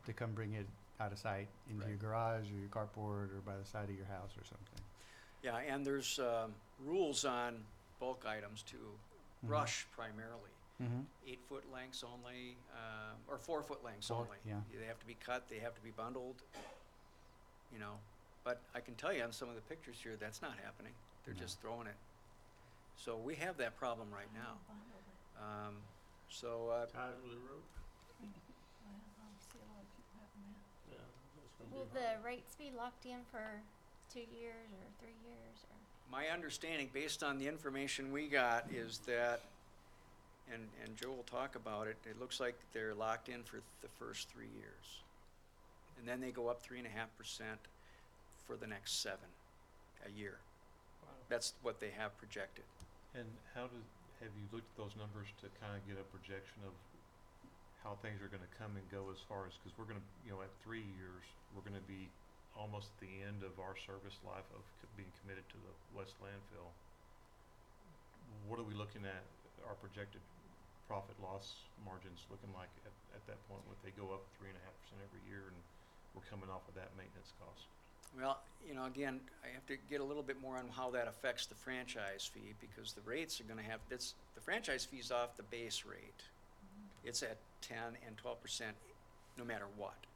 to come bring it out of sight into your Right. garage or your carport or by the side of your house or something. Yeah, and there's rules on bulk items too. Brush primarily. Mm-hmm. 8-foot lengths only, or 4-foot lengths 4, only. yeah. They have to be cut, they have to be bundled, But I can tell you on some of the pictures here, that's not happening. They're No. just throwing it. So we have that problem right now. Tied with a rope. Yeah, that's gonna be Will hard. the rates be locked in for 2 years or 3 years or? my understanding, based on the information we got, is that, and Joe will talk about it, it looks like they're locked in for the first 3 years. And then they go up 3.5% for the next 7 a year. Wow. That's what they have projected. And have you looked at those numbers to kind of get a projection of how things are gonna come and go as far as, cause we're gonna, at 3 years, we're gonna be almost at the end of our service life of being committed to the West landfill. What are we looking at, our projected profit loss margins looking like at that point, if they go up 3.5% every year and we're coming off of that maintenance cost? Well, again, I have to get a little bit more on how that affects the franchise fee, because the rates are gonna have, the franchise fee's off the base rate. It's at 10 and 12% no matter what.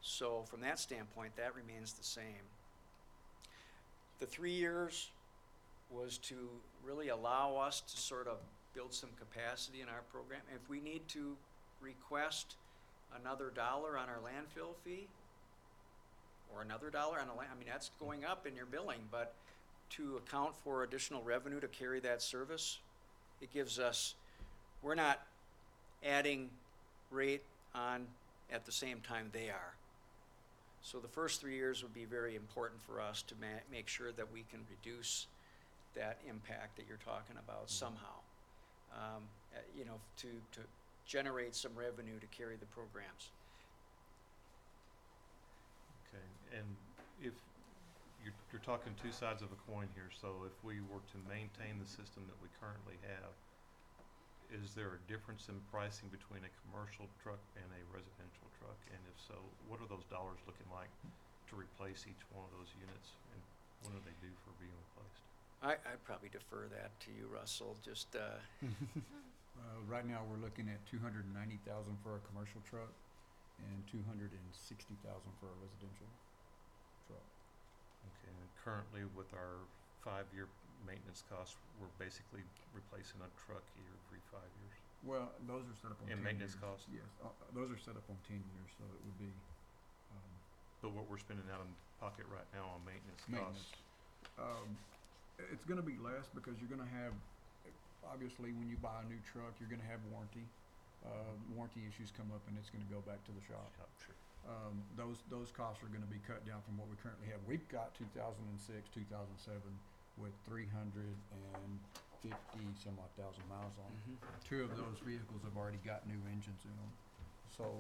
So from that standpoint, that remains the same. The 3 years was to really allow us to sort of build some capacity in our program. If we need to request another $1 on our landfill fee, or another $1 on that's going up in your billing, but to account for additional revenue to carry that service, it gives us, we're not adding rate on at the same time they are. So the first 3 years would be very important for us to make sure that we can reduce that impact that you're talking about somehow. To generate some revenue to carry the programs. Okay, and if you're talking two sides of a coin here, so if we were to maintain the system that we currently have, is there a difference in pricing between a commercial truck and a residential truck? And if so, what are those dollars looking like to replace each one of those units, and what do they do for being replaced? I'd probably defer that to you, Russell, just, Right now, we're looking at 290,000 for a commercial truck and 260,000 for a residential truck. Okay, and currently with our 5-year maintenance costs, we're basically replacing a truck every 5 years. Well, those are set up on 10 And years. maintenance costs? Yes, those are set up on 10 years, so it would be, But what we're spending out of pocket right now on maintenance maintenance. costs, It's gonna be less because you're gonna have, obviously, when you buy a new truck, you're gonna have warranty. Warranty issues come up and it's gonna go back to the shop. sure. Those costs are gonna be cut down from what we currently have. We've got 2006, 2007 with 300 and 50-some odd thousand miles on them. Mhm. 2 of those vehicles have already got new engines in them. So,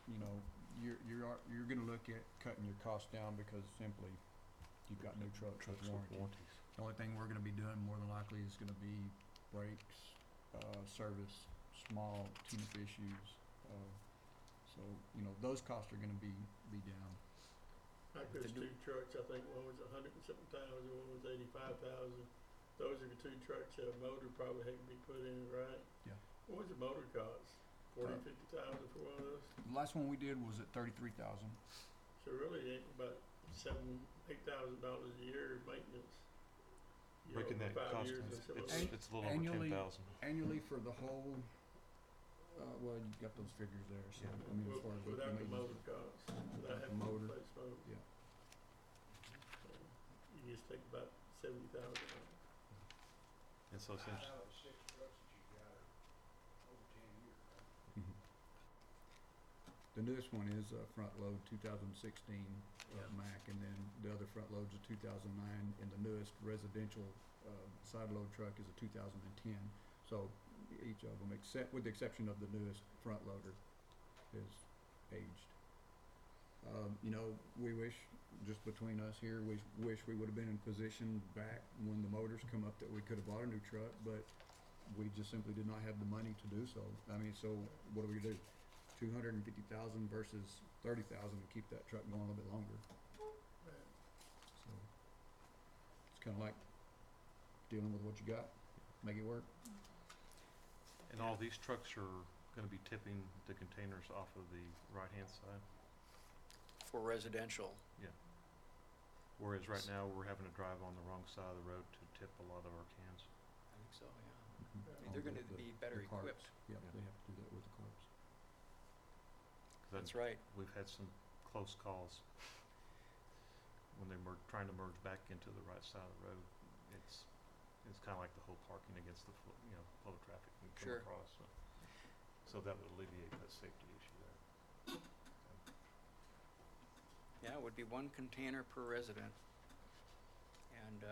you know, you're gonna look at cutting your costs down because simply you've got new trucks with warranty. The only thing we're gonna be doing more than likely is gonna be brakes, service, small tune-up issues. So, you know, those costs are gonna be down. Like those two trucks, I think one was a hundred and something thousand, one was 85,000. Those are the two trucks that a motor probably had to be put in, right? Yeah. What was the motor cost? 40, 50,000 for one of those? The last one we did was at 33,000. So really, it ain't about $8,000 a year of maintenance. You know, Breaking that over 5 cost, years or it's, something it's, like that. it's a little over Annually- 10,000. Annually for the whole, well, you've got those figures there, so, Yeah. I mean, as far as Without the maintenance. motor costs, without having to motor, replace motor. yeah. So you just take about 70,000 out. And so since, Out of the 6 trucks that you got are over 10 years, right? Mhm. The newest one is a front load 2016 Yeah. Mack, and then the other front load's a 2009, and the newest residential side load truck is a 2010. So each of them, except with the exception of the newest front loader, is aged. You know, we wish, just between us here, we wish we would have been in position back when the motors come up that we could have bought a new truck, but we just simply did not have the money to do so. I mean, so what do we do? 250,000 versus 30,000 to keep that truck going a little bit longer. Right. So it's kind of like dealing with what you got, make it work. and all these trucks are gonna be tipping the containers off of the right-hand side, For residential, whereas right now, we're having to drive on the wrong side of the road to tip a lot of our cans. I think so, yeah. Mhm. I mean, All they're the- gonna be better the carts. equipped. Yeah, Yeah. they have to do that with the carts. 'Cause That's right. We've had some close calls when they were trying to merge back into the right side of the road. It's kinda like the whole parking against the flow of traffic when you come Sure. across, so that would alleviate that safety issue there. Yeah, it would be 1 container per resident. And,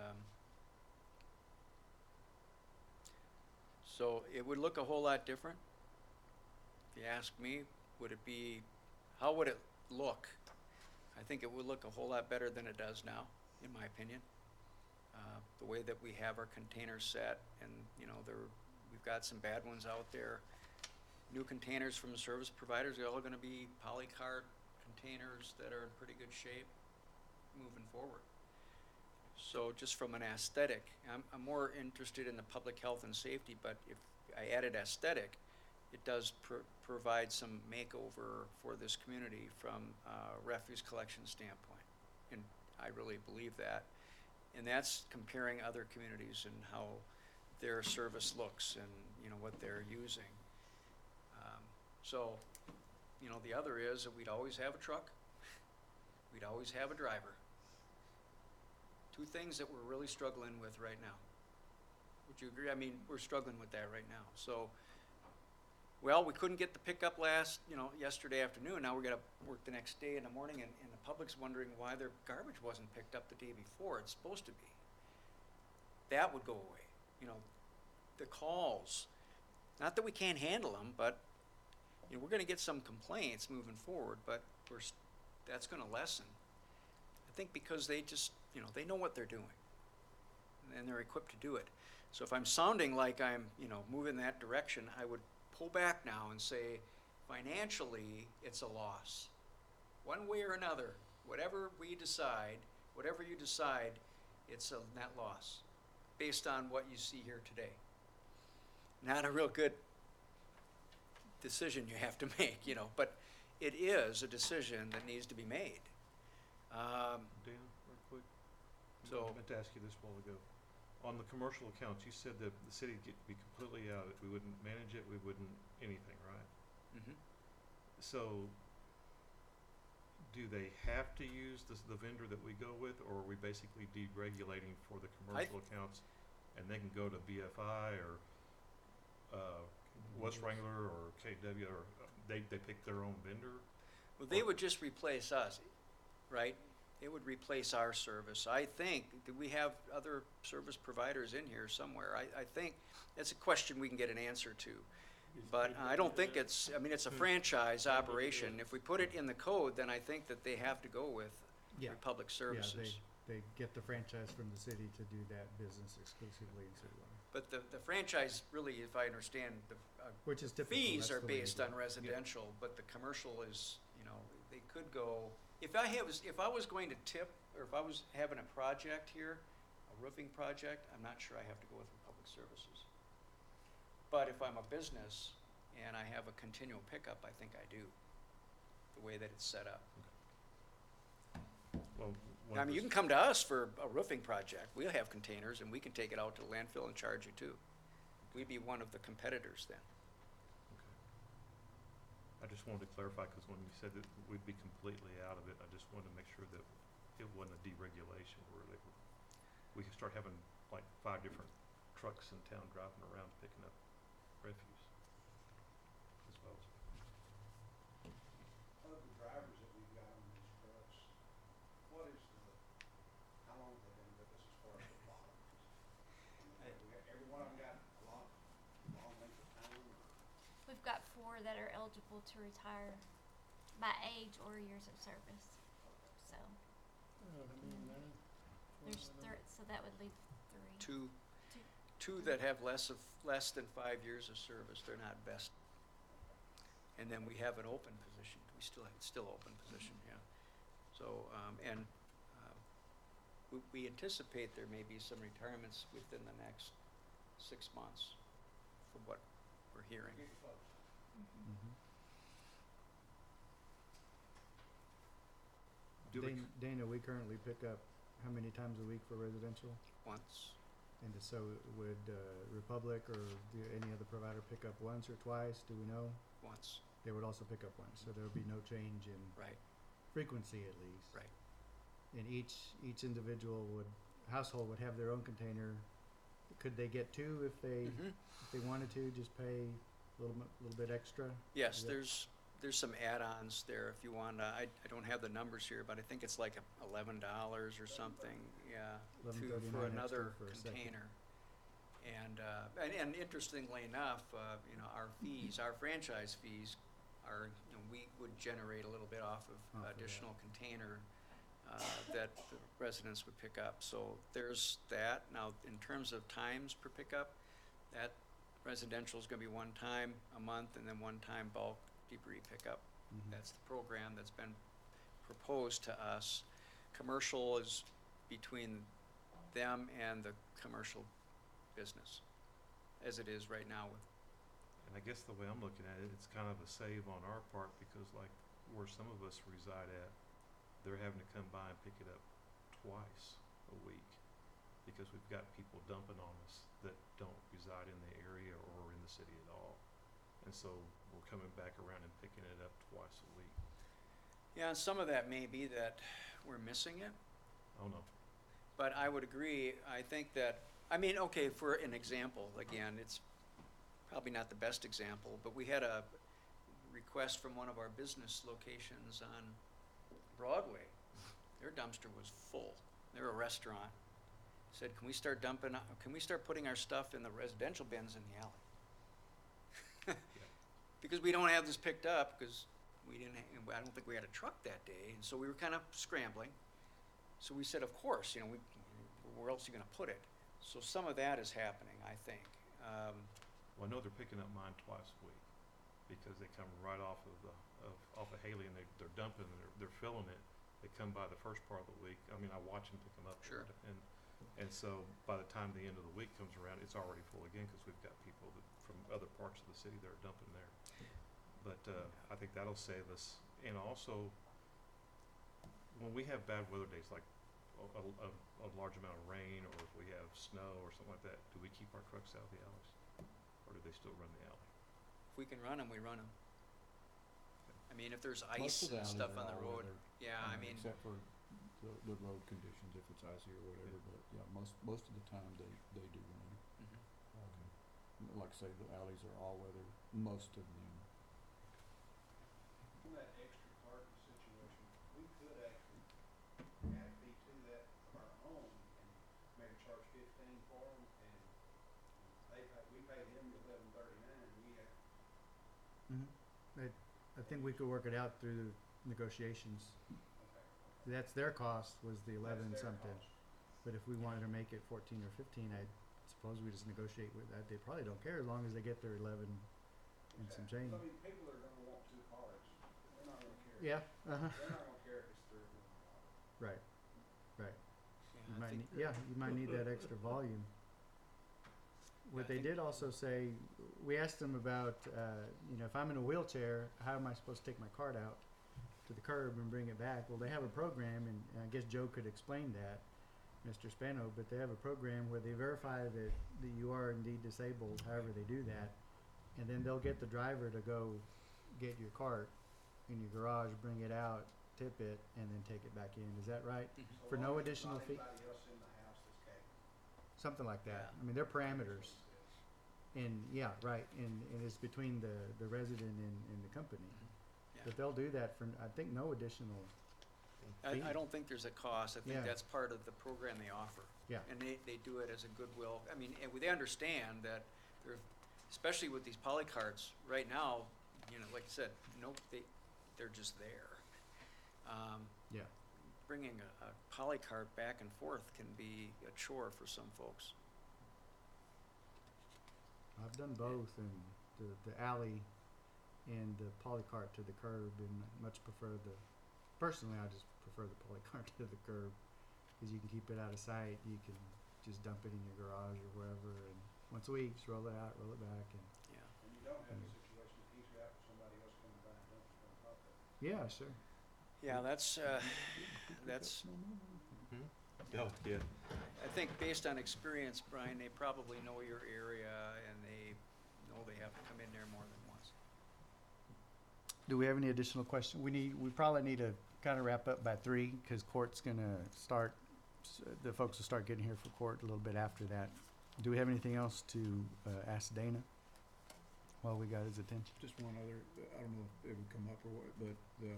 so it would look a whole lot different. If you ask me, how would it look? I think it would look a whole lot better than it does now, in my opinion. The way that we have our containers set, and, you know, we've got some bad ones out there. New containers from the service providers are all gonna be polycart containers that are in pretty good shape moving forward. So just from an aesthetic, I'm more interested in the public health and safety, but if I added aesthetic, it does provide some makeover for this community from a refuse collection standpoint. And I really believe that. And that's comparing other communities and how their service looks and, you know, what they're using. So, you know, the other is that we'd always have a truck, we'd always have a driver. 2 things that we're really struggling with right now. Would you agree? I mean, we're struggling with that right now. So, well, we couldn't get the pickup yesterday afternoon, now we're gonna work the next day in the morning, and the public's wondering why their garbage wasn't picked up the day before, it's supposed to be. That would go away, you know, the calls, not that we can't handle them, but, you know, we're gonna get some complaints moving forward, but that's gonna lessen. I think because they just, you know, they know what they're doing, and they're equipped to do it. So if I'm sounding like I'm, you know, moving that direction, I would pull back now and say, financially, it's a loss. One way or another, whatever you decide, it's a net loss, based on what you see here today. Not a real good decision you have to make, you know, but it is a decision that needs to be made. Dan, real quick, So- I meant to ask you this a while ago. On the commercial accounts, you said that the city'd be completely out of it, we wouldn't manage it, we wouldn't anything, right? Mhm. So, do they have to use the vendor that we go with, or are we basically deregulating for the commercial accounts? And they can go to BFI or, West Wrangler or KW, or they pick their own vendor? Well, they would just replace us, right? It would replace our service. I think that we have other service providers in here somewhere. I think it's a question we can get an answer to. But I don't think it's, I mean, it's a franchise operation. If we put it in the code, then I think that they have to go with Yeah. Republic Services. Yeah, they get the franchise from the city to do that business exclusively in city water, But the franchise, really, if I understand, the which is typical. fees That's are the way they based do on it. residential, but the commercial is, you know, they could go, if I was going to tip, or if I was having a project here, a roofing project, I'm not sure I have to go with Republic Services. But if I'm a business and I have a continual pickup, I think I do, the way that it's set up. Well, I mean, you can come to us for a roofing project. We'll have containers and we can take it out to the landfill and charge you too. We'd be one of the competitors then. I just wanted to clarify, because when you said that we'd be completely out of it, I just wanted to make sure that it wasn't a deregulation where we could start having like 5 different trucks in town driving around picking up refuse as well. Of the drivers that we've got on these trucks, what is how long have they been with us as far as the bottom? Every one of them got a long length of time, or? We've got 4 that are eligible to retire by age or years of service. So there's so that would leave 3. Two that have less than 5 years of service, they're not vested. And then we have an open position. It's still open position, yeah. So, we anticipate there may be some retirements within the next 6 months, from what we're hearing. Getting close. Mhm. Do we- Dana, we currently pick up how many times a week for residential? Once, And so would Republic or any other provider pick up once or twice? Do we know? once, They would also pick up once, so there would be no change in right, frequency at least. right. And each individual household would have their own container. Could they get 2 if they wanted to, just pay a little bit extra? Yes, Yeah. there's some add-ons there if you want, I don't have the numbers here, but I think it's like $11 or something, yeah, for $11.39 another extra for a second. container. And interestingly enough, you know, our franchise fees are, you know, we would generate a little bit off of Off of that. additional container that the residents would pick up. So there's that. Now, in terms of times per pickup, that residential is gonna be 1 time a month and then 1 time bulk debris pickup. Mhm. That's the program that's been proposed to us. Commercial is between them and the commercial business, as it is right now with, And I guess the way I'm looking at it, it's kind of a save on our part, because like where some of us reside at, they're having to come by and pick it up twice a week, because we've got people dumping on us that don't reside in the area or in the city at all. And so we're coming back around and picking it up twice a week. yeah, and some of that may be that we're missing it. I don't know. But I would agree, I think that, I mean, okay, for an example, again, it's probably not the best example, but we had a request from one of our business locations on Broadway. Their dumpster was full. They're a restaurant. Said, can we start putting our stuff in the residential bins in the alley? Because we don't have this picked up, because I don't think we had a truck that day, and so we were kind of scrambling. So we said, of course, you know, where else are you gonna put it? So some of that is happening, I think. Well, I know they're picking up mine twice a week, because they come right off of Haley, and they're dumping, and they're filling it. They come by the first part of the week. I mean, I watch them pick them up. Sure. And so by the time the end of the week comes around, it's already full again, because we've got people from other parts of the city that are dumping there. But I think that'll save us. And also, when we have bad weather days, like a large amount of rain, or if we have snow or something like that, do we keep our trucks out of the alleys? Or do they still run the alley? If we can run them, we run them. I mean, if there's Most ice of the and alleys stuff are on the all road, weather, yeah, I mean, except for the road conditions, if it's icy or whatever, but yeah, most of the time they do run. mhm. Like I say, the alleys are all weather, most of them. On that extra carton situation, we could actually charge 15 for them, and we paid him $11.39, and we had, I think we could work it out through the negotiations. okay. That's their cost was the That's 11 their something. cost. But if we wanted to make it 14 or 15, I suppose we just negotiate with that. They probably don't care as long as they get their 11 and some Okay. change. I mean, people are gonna want 2 cars, they're not gonna care. Yeah, uh-huh. They're not gonna care if it's 3 or 4 cars. Right, right. You I might think need, you might need that extra volume. What they did also say, we asked them about, if I'm in a wheelchair, how am I supposed to take my cart out to the curb and bring it back? Well, they have a program, and I guess Joe could explain that, Mr. Spano, but they have a program where they verify that you are indeed disabled, however they do that, and then they'll get the driver to go get your cart in your garage, bring it out, tip it, and then take it back in. Is that right? Mhm. So For long no as there's additional not fee? anybody else in the house that's capable. Something like that. Yeah. I mean, they're parameters. And yeah, right, and it's between the resident and the company. Yeah. But they'll do that for, I think, no additional fee. I don't think there's a cost. I think Yeah. that's part of the program they offer. Yeah. And they do it as a goodwill. I mean, and they understand that they're, especially with these polycarts, right now, like I said, they're just there. Yeah. Bringing a polycart back and forth can be a chore for some folks. I've done both, and the alley and the polycart to the curb, and much prefer personally, I just prefer the polycart to the curb, because you can keep it out of sight, you can just dump it in your garage or wherever, and once a week, just roll it out, roll it back, and Yeah. And you don't have the Mm. situation that he's got for somebody else coming by and dumping on top of it. yeah, sure. Yeah, that's, Oh, yeah. I think based on experience, Brian, they probably know your area and they know they have to come in there more than once. Do we have any additional questions? We probably need to kind of wrap up by 3, because court's gonna start, the folks will start getting here for court a little bit after that. Do we have anything else to ask Dana while we got his attention? Just one other, I don't know if it would come up or what, but the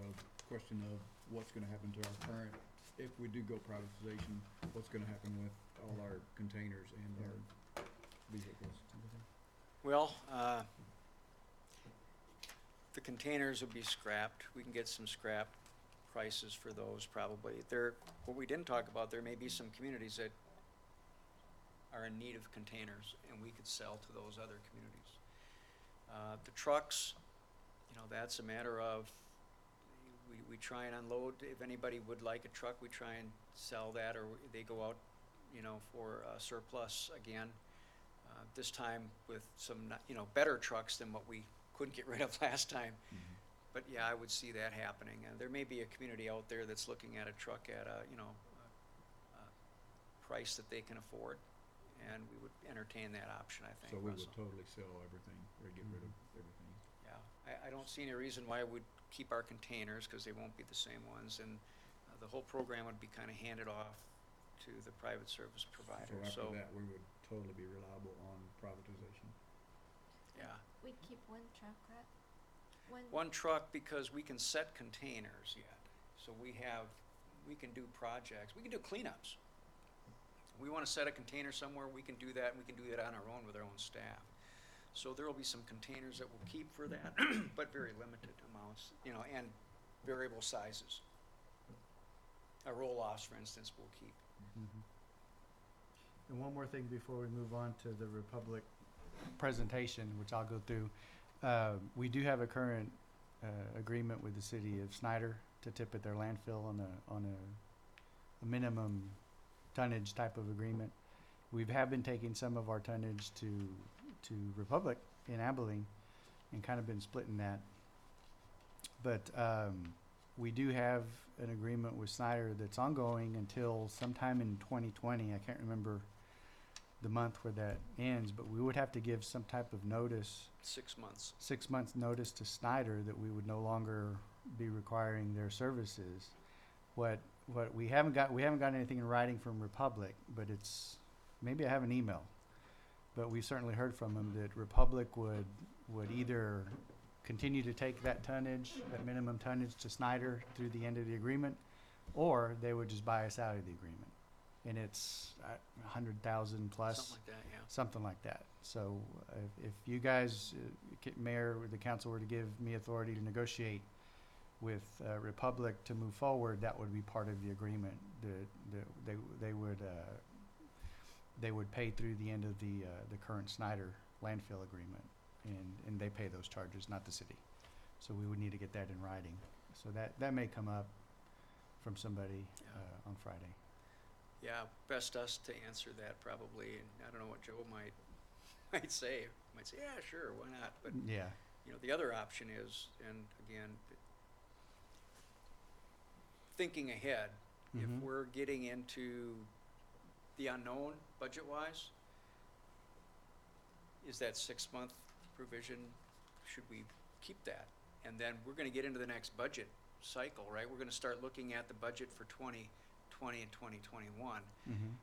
question of what's gonna happen to our current, if we do go privatization, what's gonna happen with all our containers and our vehicles? Well, the containers will be scrapped. We can get some scrap prices for those probably. What we didn't talk about, there may be some communities that are in need of containers and we could sell to those other communities. The trucks, that's a matter of, we try and unload. If anybody would like a truck, we try and sell that, or they go out, for surplus again. This time with some, better trucks than what we couldn't get rid of last time. Mhm. But yeah, I would see that happening. And there may be a community out there that's looking at a truck at a price that they can afford, and we would entertain that option, I think. So we Russell. would totally sell everything, or get rid of everything. Yeah, I don't see any reason why we'd keep our containers, because they won't be the same ones, and the whole program would be kind of handed off to the private service provider, So so, after that, we would totally be reliable on privatization. yeah. We'd keep one truck, right? One truck, because we can set containers yet, so we can do projects, we can do cleanups. We wanna set a container somewhere, we can do that, and we can do that on our own with our own staff. So there will be some containers that we'll keep for that, but very limited amounts, and variable sizes. Our roll-offs, for instance, we'll keep. And one more thing before we move on to the Republic presentation, which I'll go through. We do have a current agreement with the city of Snyder to tip at their landfill on a minimum tonnage type of agreement. We have been taking some of our tonnage to Republic in Abilene and kind of been splitting that. But we do have an agreement with Snyder that's ongoing until sometime in 2020. I can't remember the month where that ends, but we would have to give some type of notice, 6 months. 6 months notice to Snyder that we would no longer be requiring their services. What we haven't got anything in writing from Republic, but maybe I have an email, but we certainly heard from them that Republic would either continue to take that tonnage, that minimum tonnage to Snyder through the end of the agreement, or they would just buy us out of the agreement. and it's 100,000 plus. Something like that, yeah. Something like that. So if you guys, Mayor, or the council were to give me authority to negotiate with Republic to move forward, that would be part of the agreement. They would pay through the end of the current Snyder landfill agreement, and they pay those charges, not the city. So we would need to get that in writing. So that may come up from somebody on Friday. Yeah, best us to answer that probably, and I don't know what Joe might say. Might say, yeah, sure, why not? But Yeah. you know, the other option is, and again, thinking ahead, if Mhm. we're getting into the unknown budget-wise, is that 6-month provision, should we keep that? And then we're gonna get into the next budget cycle, right? We're gonna start looking at the budget for 2020 and 2021. Mm-hmm.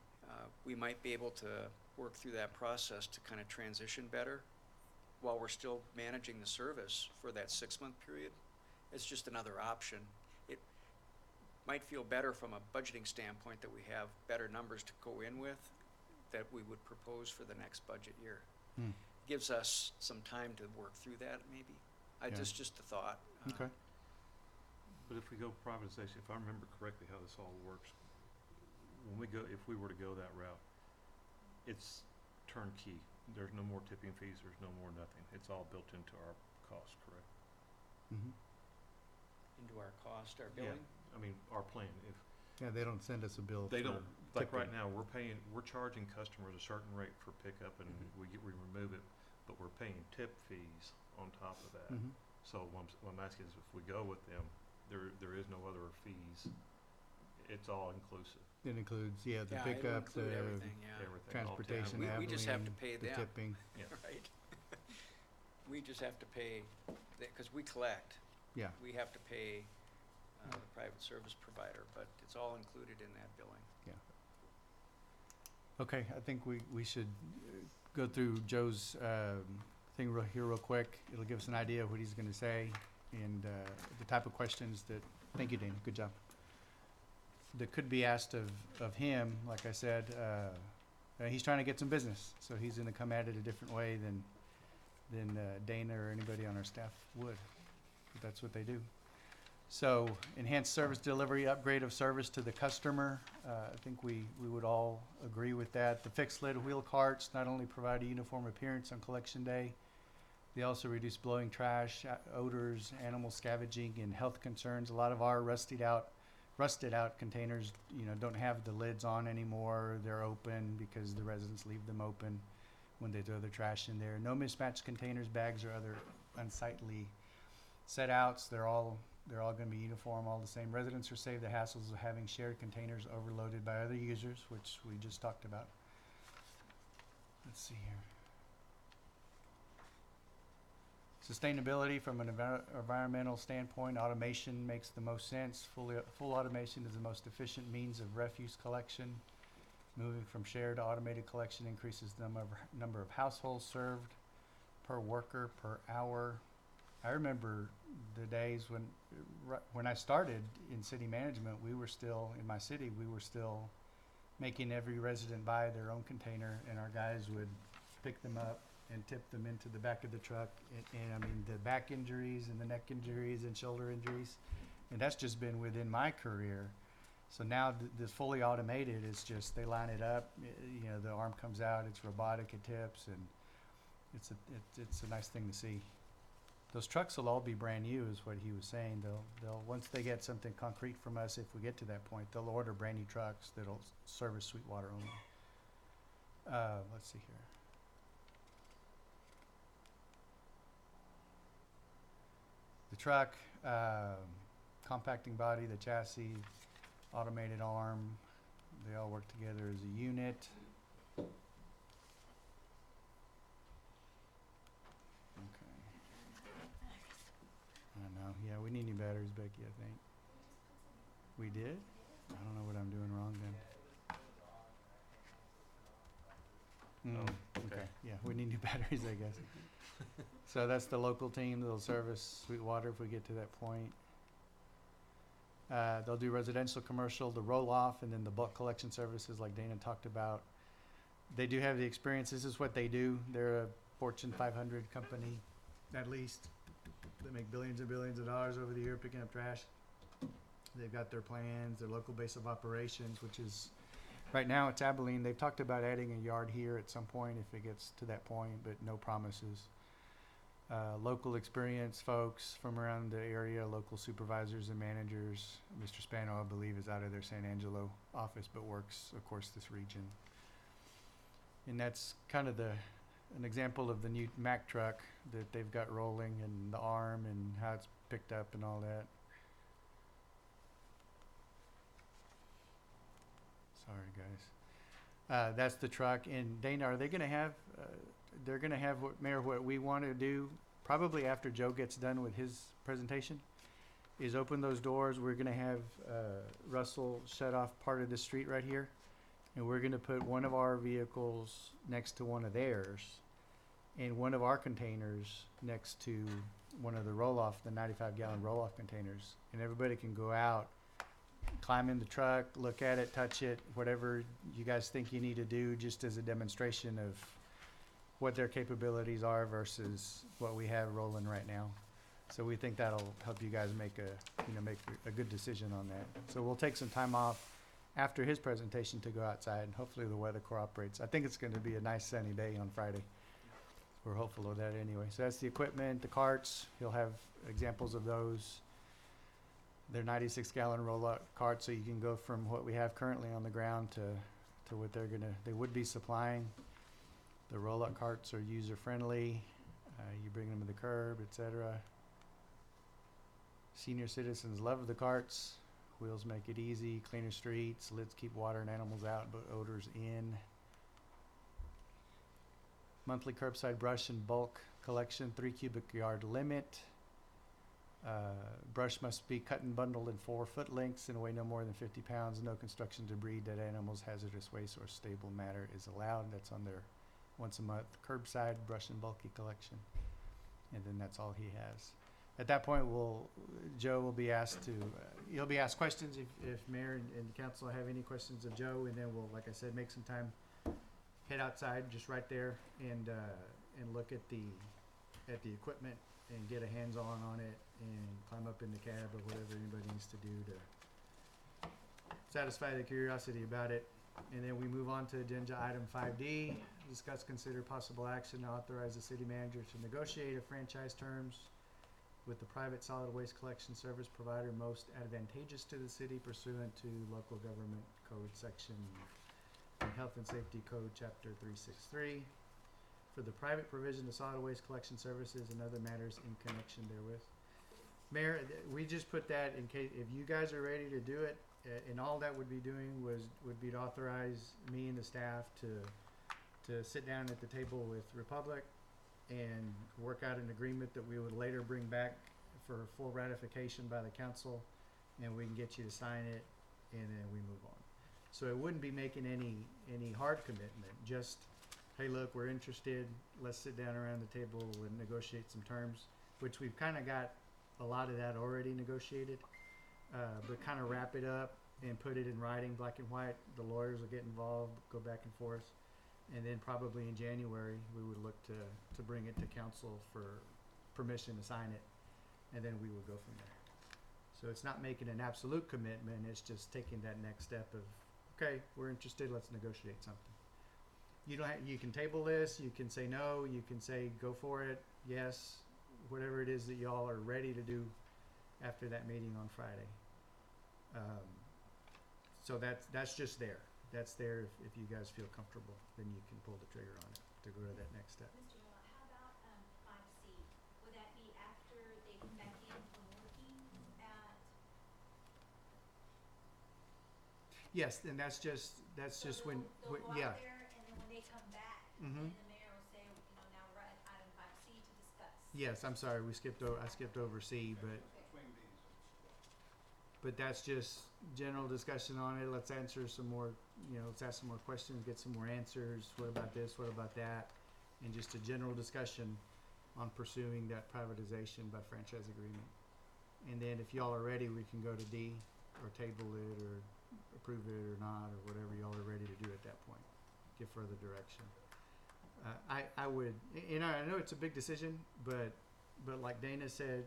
We might be able to work through that process to kind of transition better while we're still managing the service for that 6-month period. It's just another option. It might feel better from a budgeting standpoint that we have better numbers to go in with that we would propose for the next budget year. Hmm. Gives us some time to work through that, maybe. Yeah. Just a thought. Okay. But if we go privatization, if I remember correctly how this all works, if we were to go that route, it's turnkey. There's no more tipping fees, there's no more nothing. It's all built into our cost, correct? Mm-hmm. Into our cost, our Yeah. billing. I mean, our plan, if Yeah, they don't send us a bill. they for don't, like right tipping. now, we're charging customers a certain rate for pickup and we remove it, but we're paying tip fees on top of that. Mhm. So what I'm asking is if we go with them, there is no other fees. It's all inclusive, It includes, the Yeah, it'll pickup, include the everything, yeah. everything. all transportation, together. We just have to handling, pay the them. tipping. Yeah. Right? We just have to pay, because we collect, Yeah. we have to pay the private service provider, but it's all included in that billing. Okay, I think we should go through Joe's thing real quick. It'll give us an idea of what he's gonna say and the type of questions that, thank you, Dana, good job, that could be asked of him. Like I said, he's trying to get some business, so he's gonna come at it a different way than Dana or anybody on our staff would. But that's what they do. So, enhanced service delivery, upgrade of service to the customer. I think we would all agree with that. The fixed lid wheel carts not only provide a uniform appearance on collection day, they also reduce blowing trash, odors, animal scavenging, and health concerns. A lot of our rusted out containers, don't have the lids on anymore. They're open because the residents leave them open when they throw their trash in there. No mismatched containers, bags, or other unsightly set outs. They're all going to be uniform, all the same. Residents are saved the hassles of having shared containers overloaded by other users, which we just talked about. Let's see here. Sustainability from an environmental standpoint, automation makes the most sense. Full automation is the most efficient means of refuse collection. Moving from shared to automated collection increases the number of households served per worker per hour. I remember the days when I started in city management, we were still making every resident buy their own container, and our guys would pick them up and tip them into the back of the truck. And I mean, the back injuries and the neck injuries and shoulder injuries, and that's just been within my career. So now the fully automated is just, they line it up, the arm comes out, it's robotic, it tips, and it's a nice thing to see. Those trucks will all be brand new, is what he was saying. They'll once they get something concrete from us, if we get to that point, they'll order brand new trucks that'll service Sweetwater only. Let's see here. The truck, compacting body, the chassis, automated arm, they all work together as a unit. Okay. I know, yeah, we need new batteries, Becky, I think. We did? I don't know what I'm doing wrong then. Oh, Okay, okay. yeah, we need new batteries, I guess. So that's the local team that'll service Sweetwater if we get to that point. They'll do residential, commercial, the roll-off, and then the bulk collection services like Dana talked about. They do have the experience. This is what they do. They're a Fortune 500 company, at least. They make billions and billions of dollars over the year picking up trash. They've got their plans, their local base of operations, which is, right now it's Abilene. They've talked about adding a yard here at some point if it gets to that point, but no promises. Local experience folks from around the area, local supervisors and managers. Mr. Spano, I believe, is out of their San Angelo office, but works, of course, this region. And that's kind of an example of the new Mack truck that they've got rolling, and the arm and how it's picked up and all that. Sorry, guys. That's the truck. And Dana, are they going to have? They're going to have what we want to do probably after Joe gets done with his presentation. Is open those doors. We're going to have Russell shut off part of the street right here, and we're going to put one of our vehicles next to one of theirs, and one of our containers next to one of the roll-off, the 95-gallon roll-off containers, and everybody can go out, climb in the truck, look at it, touch it, whatever you guys think you need to do, just as a demonstration of what their capabilities are versus what we have rolling right now. So we think that'll help you guys make a good decision on that. So we'll take some time off after his presentation to go outside, and hopefully the weather cooperates. I think it's going to be a nice sunny day on Friday. We're hopeful of that anyway. So that's the equipment, the carts. He'll have examples of those. They're 96-gallon roll-out carts, so you can go from what we have currently on the ground to what they would be supplying. The roll-out carts are user-friendly. You bring them to the curb, etc. Senior citizens love the carts. Wheels make it easy. Cleaner streets. Lids keep water and animals out, but odors in. Monthly curbside brush and bulk collection, 3 cubic yard limit. Brush must be cut and bundled in 4-foot lengths and weigh no more than 50 pounds. No construction debris, dead animals, hazardous waste, or stable matter is allowed. That's on their once a month curbside brush and bulky collection. And then that's all he has. At that point, Joe will be asked to, he'll be asked questions if Mayor and Council have any questions of Joe, and then we'll, like I said, make some time, head outside just right there and look at the equipment and get a hands-on on it and climb up in the cab or whatever anybody needs to do to satisfy the curiosity about it. And then we move on to agenda item 5D, discuss, consider possible action to authorize the city manager to negotiate a franchise terms with the private solid waste collection service provider most advantageous to the city pursuant to local government code section and Health and Safety Code Chapter 363 for the private provision of solid waste collection services and other matters in connection therewith. Mayor, we just put that in case, if you guys are ready to do it, and all that would be doing would be to authorize me and the staff to sit down at the table with Republic and work out an agreement that we would later bring back for full ratification by the council, and we can get you to sign it, and then we move on. So it wouldn't be making any hard commitment, just, hey, look, we're interested, let's sit down around the table and negotiate some terms, which we've kind of got a lot of that already negotiated, but kind of wrap it up and put it in writing, black and white. The lawyers will get involved, go back and forth, and then probably in January we would look to bring it to council for permission to sign it, and then we would go from there. So it's not making an absolute commitment, it's just taking that next step of, okay, we're interested, let's negotiate something. You can table this, you can say no, you can say go for it, yes, whatever it is that y'all are ready to do after that meeting on Friday. So that's just there. That's there if you guys feel comfortable, then you can pull the trigger on it to go to that next step. Mr. Miller, how about 5C? Would that be after they come back in from working at? Yes, and that's just when They'll go yeah. out there, and then when they come back, Mhm. then the mayor will say, now we're at item 5C to discuss. Yes, I'm sorry, I skipped over C, but Between these, but that's just general discussion on it. Let's answer some more, let's ask some more questions, get some more answers. What about this? What about that? And just a general discussion on pursuing that privatization by franchise agreement. And then if y'all are ready, we can go to D, or table it or approve it or not, or whatever y'all are ready to do at that point. Give further direction. I would, and I know it's a big decision, but like Dana said,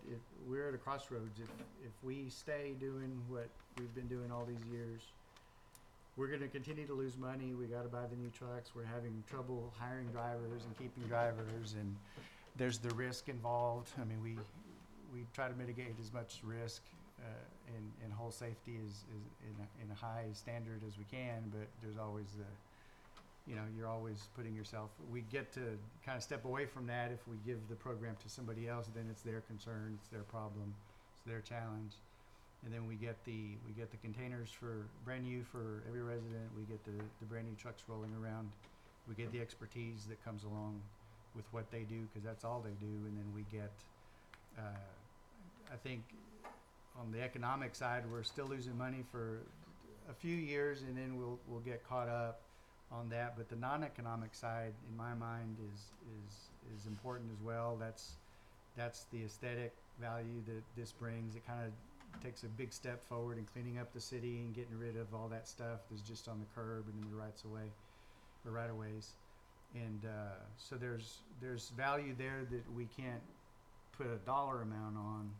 we're at a crossroads. If we stay doing what we've been doing all these years, we're going to continue to lose money. We got to buy the new trucks. We're having trouble hiring drivers and keeping drivers, and there's the risk involved. I mean, we try to mitigate as much risk and whole safety is in a high standard as we can, but there's always you're always putting yourself. We get to kind of step away from that if we give the program to somebody else. Then it's their concern, it's their problem, it's their challenge. And then we get the containers for brand new for every resident. We get the brand new trucks rolling around. We get the expertise that comes along with what they do, because that's all they do. And then we get, I think, on the economic side, we're still losing money for a few years, and then we'll get caught up on that. But the non-economic side, in my mind, is important as well. That's the aesthetic value that this brings. It kind of takes a big step forward in cleaning up the city and getting rid of all that stuff that's just on the curb and in the right of ways. And so there's value there that we can't put a dollar amount on,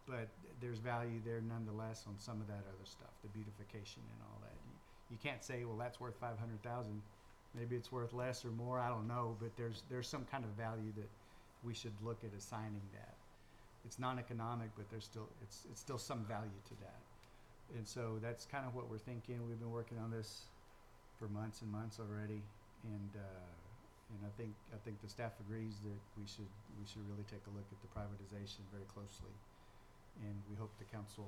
but there's value there nonetheless on some of that other stuff, the beautification and all that. You can't say, well, that's worth $500,000. Maybe it's worth less or more. I don't know, but there's some kind of value that we should look at assigning that. It's non-economic, but it's still some value to that. And so that's kind of what we're thinking. We've been working on this for months and months already, and I think the staff agrees that we should really take a look at the privatization very closely, and we hope the council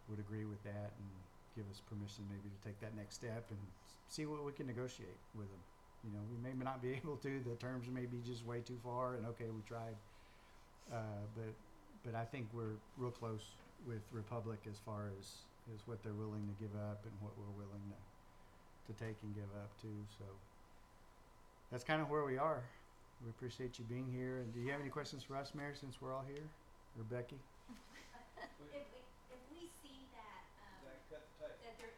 would agree with that and give us permission maybe to take that next step and see what we can negotiate with them. You know, we may not be able to. The terms may be just way too far, and okay, we tried. But I think we're real close with Republic as far as what they're willing to give up and what we're willing to take and give up too. So that's kind of where we are. We appreciate you being here. And do you have any questions for us, Mayor, since we're all here? Or Becky? If we see that, Zach, cut the tape. that there